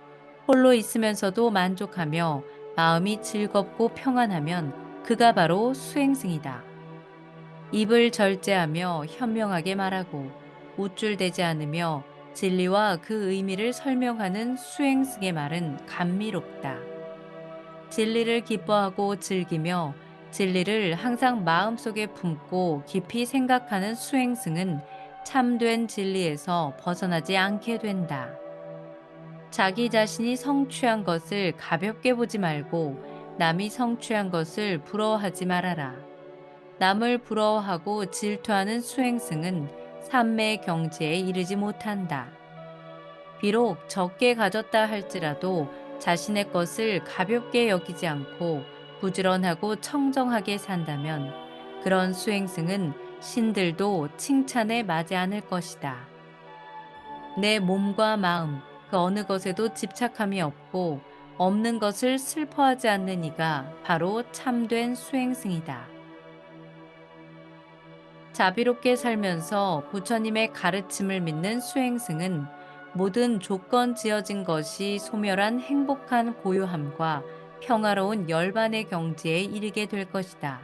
홀로 있으면서도 만족하며 마음이 즐겁고 평안하면 그가 바로 수행승이다. 입을 절제하며 현명하게 말하고 우쭐대지 않으며 진리와 그 의미를 설명하는 수행승의 말은 감미롭다. 진리를 기뻐하고 즐기며 진리를 항상 마음속에 품고 깊이 생각하는 수행승은 참된 진리에서 벗어나지 않게 된다. 자기 자신이 성취한 것을 가볍게 보지 말고 남이 성취한 것을 부러워하지 말아라. 남을 부러워하고 질투하는 수행승은 삼매의 경지에 이르지 못한다. 비록 적게 가졌다 할지라도 자신의 것을 가볍게 여기지 않고 부지런하고 청정하게 산다면 그런 수행승은 신들도 칭찬에 맞지 않을 것이다. 내 몸과 마음, 그 어느 것에도 집착함이 없고 없는 것을 슬퍼하지 않는 이가 바로 참된 수행승이다. 자비롭게 살면서 부처님의 가르침을 믿는 수행승은 모든 조건 지어진 것이 소멸한 행복한 고요함과 평화로운 열반의 경지에 이르게 될 것이다.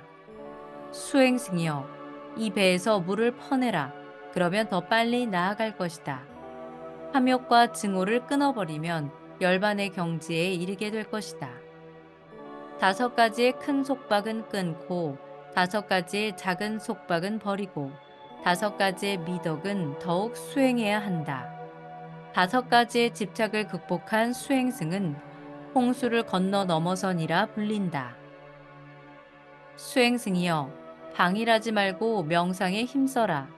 수행승이여, 이 배에서 물을 퍼내라. 그러면 더 빨리 나아갈 것이다. 탐욕과 증오를 끊어버리면 열반의 경지에 이르게 될 것이다. 다섯 가지의 큰 속박은 끊고 다섯 가지의 작은 속박은 버리고 다섯 가지의 미덕은 더욱 수행해야 한다. 다섯 가지의 집착을 극복한 수행승은 홍수를 건너 넘어선이라 불린다. 수행승이여, 방일하지 말고 명상에 힘써라.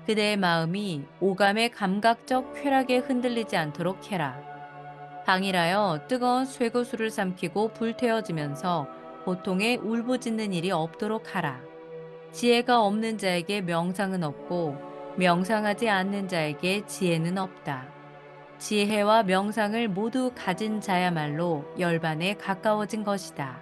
그대의 마음이 오감의 감각적 쾌락에 흔들리지 않도록 해라. 방일하여 뜨거운 쇠구슬을 삼키고 불태워지면서 고통에 울부짖는 일이 없도록 하라. 지혜가 없는 자에게 명상은 없고 명상하지 않는 자에게 지혜는 없다. 지혜와 명상을 모두 가진 자야말로 열반에 가까워진 것이다.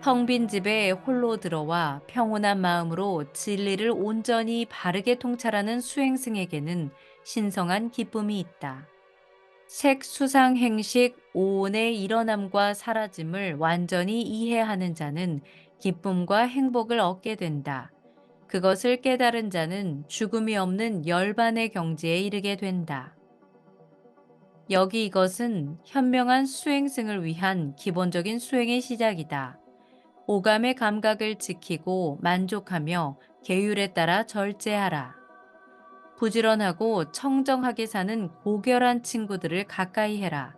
텅 빈 집에 홀로 들어와 평온한 마음으로 진리를 온전히 바르게 통찰하는 수행승에게는 신성한 기쁨이 있다. 색, 수상, 행식, 오온의 일어남과 사라짐을 완전히 이해하는 자는 기쁨과 행복을 얻게 된다. 그것을 깨달은 자는 죽음이 없는 열반의 경지에 이르게 된다. 여기 이것은 현명한 수행승을 위한 기본적인 수행의 시작이다. 오감의 감각을 지키고 만족하며 계율에 따라 절제하라. 부지런하고 청정하게 사는 고결한 친구들을 가까이 해라.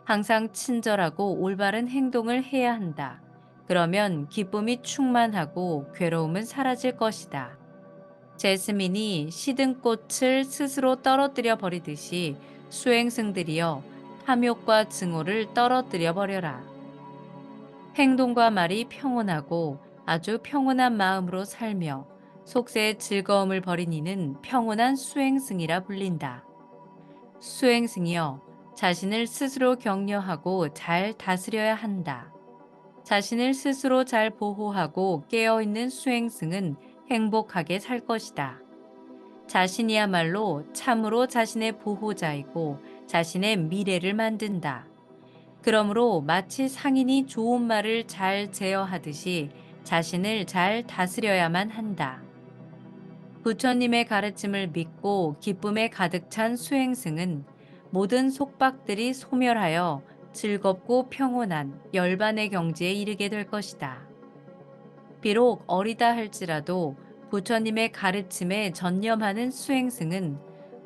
항상 친절하고 올바른 행동을 해야 한다. 그러면 기쁨이 충만하고 괴로움은 사라질 것이다. 제스민이 시든 꽃을 스스로 떨어뜨려 버리듯이 수행승들이여 탐욕과 증오를 떨어뜨려 버려라. 행동과 말이 평온하고 아주 평온한 마음으로 살며 속세의 즐거움을 버린 이는 평온한 수행승이라 불린다. 수행승이여 자신을 스스로 격려하고 잘 다스려야 한다. 자신을 스스로 잘 보호하고 깨어있는 수행승은 행복하게 살 것이다. 자신이야말로 참으로 자신의 보호자이고 자신의 미래를 만든다. 그러므로 마치 상인이 좋은 말을 잘 제어하듯이 자신을 잘 다스려야만 한다. 부처님의 가르침을 믿고 기쁨에 가득 찬 수행승은 모든 속박들이 소멸하여 즐겁고 평온한 열반의 경지에 이르게 될 것이다. 비록 어리다 할지라도 부처님의 가르침에 전념하는 수행승은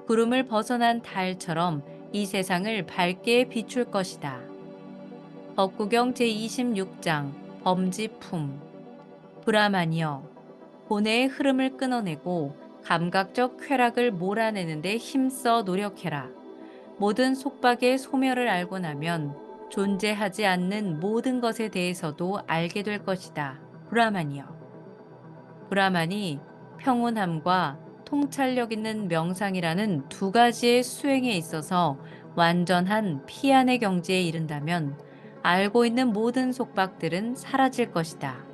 구름을 벗어난 달처럼 이 세상을 밝게 비출 것이다. 법구경 제26장 범지품 브라만이여 고뇌의 흐름을 끊어내고 감각적 쾌락을 몰아내는 데 힘써 노력해라. 모든 속박의 소멸을 알고 나면 존재하지 않는 모든 것에 대해서도 알게 될 것이다. 브라만이여. 브라만이 평온함과 통찰력 있는 명상이라는 두 가지의 수행에 있어서 완전한 피안의 경지에 이른다면 알고 있는 모든 속박들은 사라질 것이다.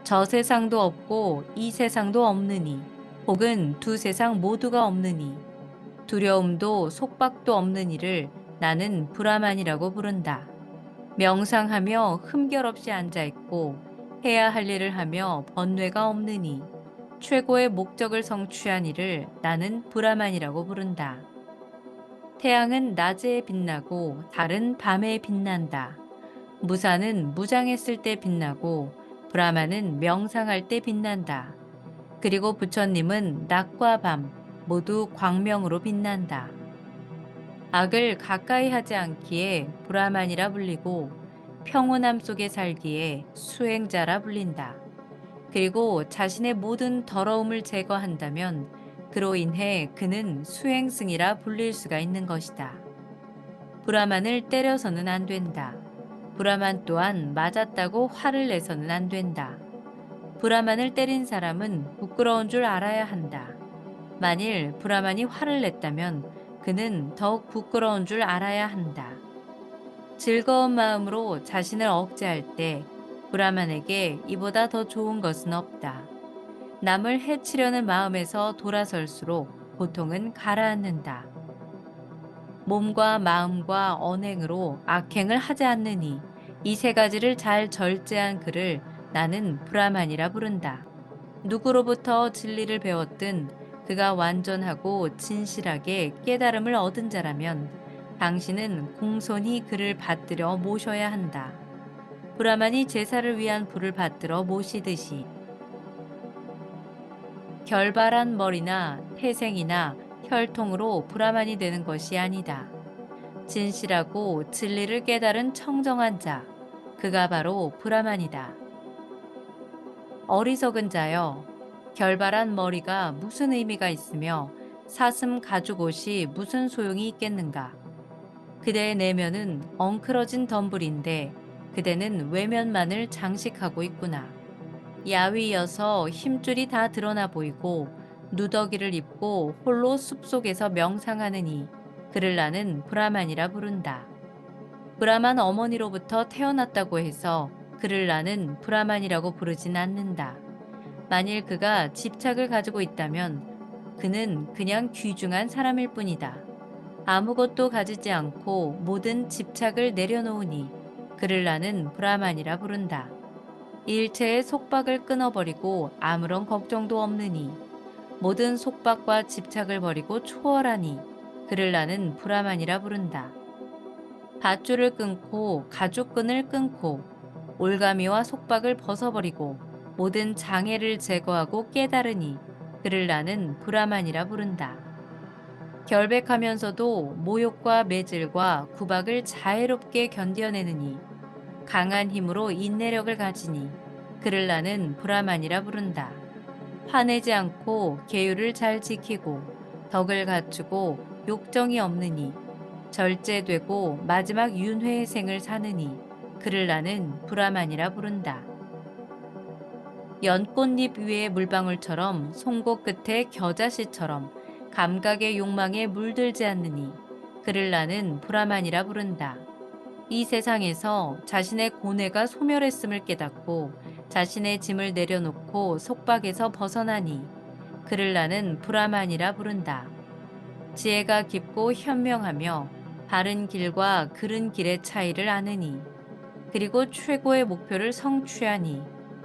저 세상도 없고 이 세상도 없느니 혹은 두 세상 모두가 없느니 두려움도 속박도 없는 이를 나는 브라만이라고 부른다. 명상하며 흠결 없이 앉아있고 해야 할 일을 하며 번뇌가 없느니 최고의 목적을 성취한 이를 나는 브라만이라고 부른다. 태양은 낮에 빛나고 달은 밤에 빛난다. 무사는 무장했을 때 빛나고 브라만은 명상할 때 빛난다. 그리고 부처님은 낮과 밤 모두 광명으로 빛난다. 악을 가까이 하지 않기에 브라만이라 불리고 평온함 속에 살기에 수행자라 불린다. 그리고 자신의 모든 더러움을 제거한다면 그로 인해 그는 수행승이라 불릴 수가 있는 것이다. 브라만을 때려서는 안 된다. 브라만 또한 맞았다고 화를 내서는 안 된다. 브라만을 때린 사람은 부끄러운 줄 알아야 한다. 만일 브라만이 화를 냈다면 그는 더욱 부끄러운 줄 알아야 한다. 즐거운 마음으로 자신을 억제할 때 브라만에게 이보다 더 좋은 것은 없다. 남을 해치려는 마음에서 돌아설수록 고통은 가라앉는다. 몸과 마음과 언행으로 악행을 하지 않느니 이 세 가지를 잘 절제한 그를 나는 브라만이라 부른다. 누구로부터 진리를 배웠든 그가 완전하고 진실하게 깨달음을 얻은 자라면 당신은 공손히 그를 받들어 모셔야 한다. 브라만이 제사를 위한 불을 받들어 모시듯이 결발한 머리나 태생이나 혈통으로 브라만이 되는 것이 아니다. 진실하고 진리를 깨달은 청정한 자, 그가 바로 브라만이다. 어리석은 자여, 결발한 머리가 무슨 의미가 있으며 사슴 가죽옷이 무슨 소용이 있겠는가? 그대의 내면은 엉클어진 덤불인데 그대는 외면만을 장식하고 있구나. 야위여서 힘줄이 다 드러나 보이고 누더기를 입고 홀로 숲속에서 명상하느니 그를 나는 브라만이라 부른다. 브라만 어머니로부터 태어났다고 해서 그를 나는 브라만이라고 부르진 않는다. 만일 그가 집착을 가지고 있다면 그는 그냥 귀중한 사람일 뿐이다. 아무것도 가지지 않고 모든 집착을 내려놓으니 그를 나는 브라만이라 부른다. 일체의 속박을 끊어버리고 아무런 걱정도 없느니 모든 속박과 집착을 버리고 초월하니 그를 나는 브라만이라 부른다. 밧줄을 끊고 가죽끈을 끊고 올가미와 속박을 벗어버리고 모든 장애를 제거하고 깨달으니 그를 나는 브라만이라 부른다. 결백하면서도 모욕과 매질과 구박을 자애롭게 견뎌내느니 강한 힘으로 인내력을 가지니 그를 나는 브라만이라 부른다. 화내지 않고 계율을 잘 지키고 덕을 갖추고 욕정이 없느니 절제되고 마지막 윤회의 생을 사느니 그를 나는 브라만이라 부른다. 연꽃잎 위의 물방울처럼 송곳 끝에 겨자씨처럼 감각의 욕망에 물들지 않느니 그를 나는 브라만이라 부른다. 이 세상에서 자신의 고뇌가 소멸했음을 깨닫고 자신의 짐을 내려놓고 속박에서 벗어나니 그를 나는 브라만이라 부른다. 지혜가 깊고 현명하며 바른 길과 그른 길의 차이를 아느니 그리고 최고의 목표를 성취하니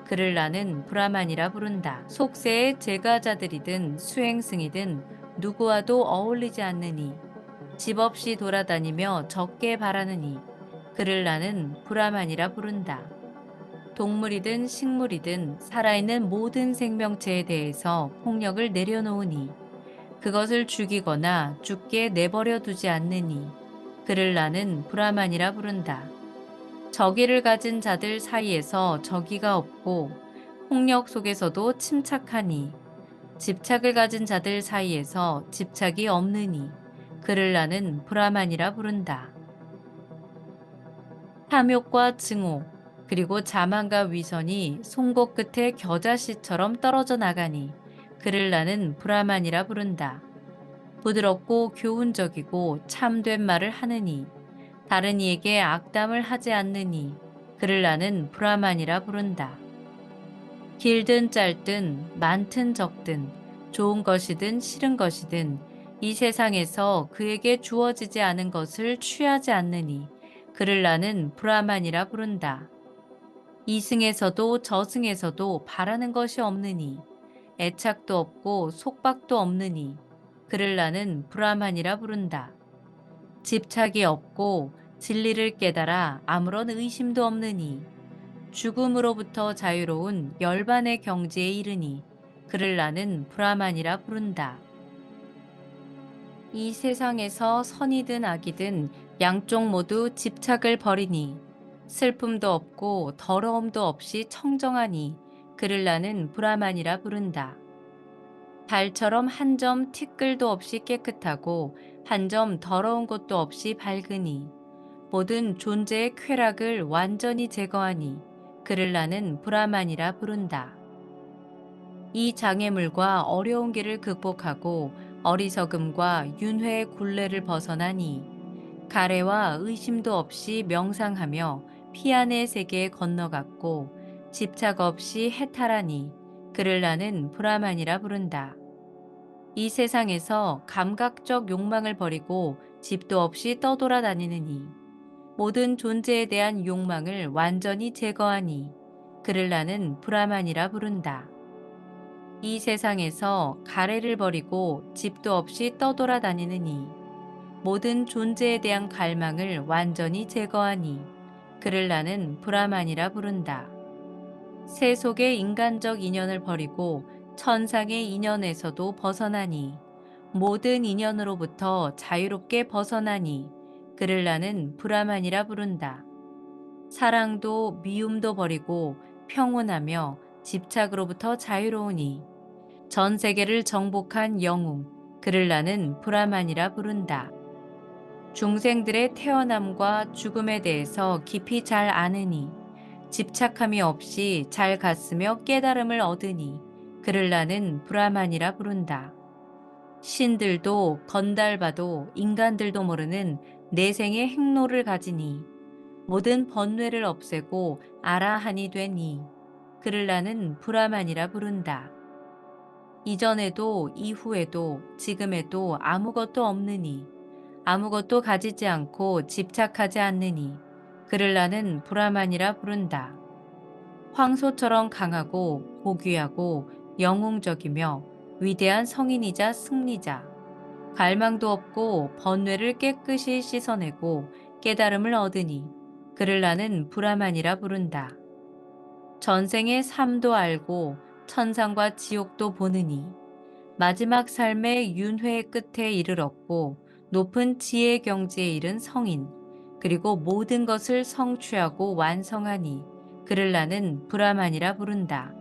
그를 나는 브라만이라 부른다. 속세의 제가자들이든 수행승이든 누구와도 어울리지 않느니 집 없이 돌아다니며 적게 바라느니 그를 나는 브라만이라 부른다. 동물이든 식물이든 살아있는 모든 생명체에 대해서 폭력을 내려놓으니 그것을 죽이거나 죽게 내버려 두지 않느니 그를 나는 브라만이라 부른다. 저기를 가진 자들 사이에서 저기가 없고 폭력 속에서도 침착하니 집착을 가진 자들 사이에서 집착이 없느니 그를 나는 브라만이라 부른다. 탐욕과 증오 그리고 자만과 위선이 송곳 끝에 겨자씨처럼 떨어져 나가니 그를 나는 브라만이라 부른다. 부드럽고 교훈적이고 참된 말을 하느니 다른 이에게 악담을 하지 않느니 그를 나는 브라만이라 부른다. 길든 짧든 많든 적든 좋은 것이든 싫은 것이든 이 세상에서 그에게 주어지지 않은 것을 취하지 않느니 그를 나는 브라만이라 부른다. 이승에서도 저승에서도 바라는 것이 없느니 애착도 없고 속박도 없느니 그를 나는 브라만이라 부른다. 집착이 없고 진리를 깨달아 아무런 의심도 없느니 죽음으로부터 자유로운 열반의 경지에 이르니 그를 나는 브라만이라 부른다. 이 세상에서 선이든 악이든 양쪽 모두 집착을 버리니 슬픔도 없고 더러움도 없이 청정하니 그를 나는 브라만이라 부른다. 달처럼 한 점 티끌도 없이 깨끗하고 한 점 더러운 것도 없이 밝으니 모든 존재의 쾌락을 완전히 제거하니 그를 나는 브라만이라 부른다. 이 장애물과 어려운 길을 극복하고 어리석음과 윤회의 굴레를 벗어나니 가래와 의심도 없이 명상하며 피안의 세계에 건너갔고 집착 없이 해탈하니 그를 나는 브라만이라 부른다. 이 세상에서 감각적 욕망을 버리고 집도 없이 떠돌아다니느니 모든 존재에 대한 욕망을 완전히 제거하니 그를 나는 브라만이라 부른다. 이 세상에서 가래를 버리고 집도 없이 떠돌아다니느니 모든 존재에 대한 갈망을 완전히 제거하니 그를 나는 브라만이라 부른다. 세속의 인간적 인연을 버리고 천상의 인연에서도 벗어나니 모든 인연으로부터 자유롭게 벗어나니 그를 나는 브라만이라 부른다. 사랑도 미움도 버리고 평온하며 집착으로부터 자유로우니 전 세계를 정복한 영웅 그를 나는 브라만이라 부른다. 중생들의 태어남과 죽음에 대해서 깊이 잘 아느니 집착함이 없이 잘 갔으며 깨달음을 얻으니 그를 나는 브라만이라 부른다. 신들도 건달바도 인간들도 모르는 내생의 행로를 가지니 모든 번뇌를 없애고 아라한이 되니 그를 나는 브라만이라 부른다. 이전에도 이후에도 지금에도 아무것도 없느니 아무것도 가지지 않고 집착하지 않느니 그를 나는 브라만이라 부른다. 황소처럼 강하고 고귀하고 영웅적이며 위대한 성인이자 승리자 갈망도 없고 번뇌를 깨끗이 씻어내고 깨달음을 얻으니 그를 나는 브라만이라 부른다. 전생의 삶도 알고 천상과 지옥도 보느니 마지막 삶의 윤회의 끝에 이르렀고 높은 지혜 경지에 이른 성인 그리고 모든 것을 성취하고 완성하니 그를 나는 브라만이라 부른다.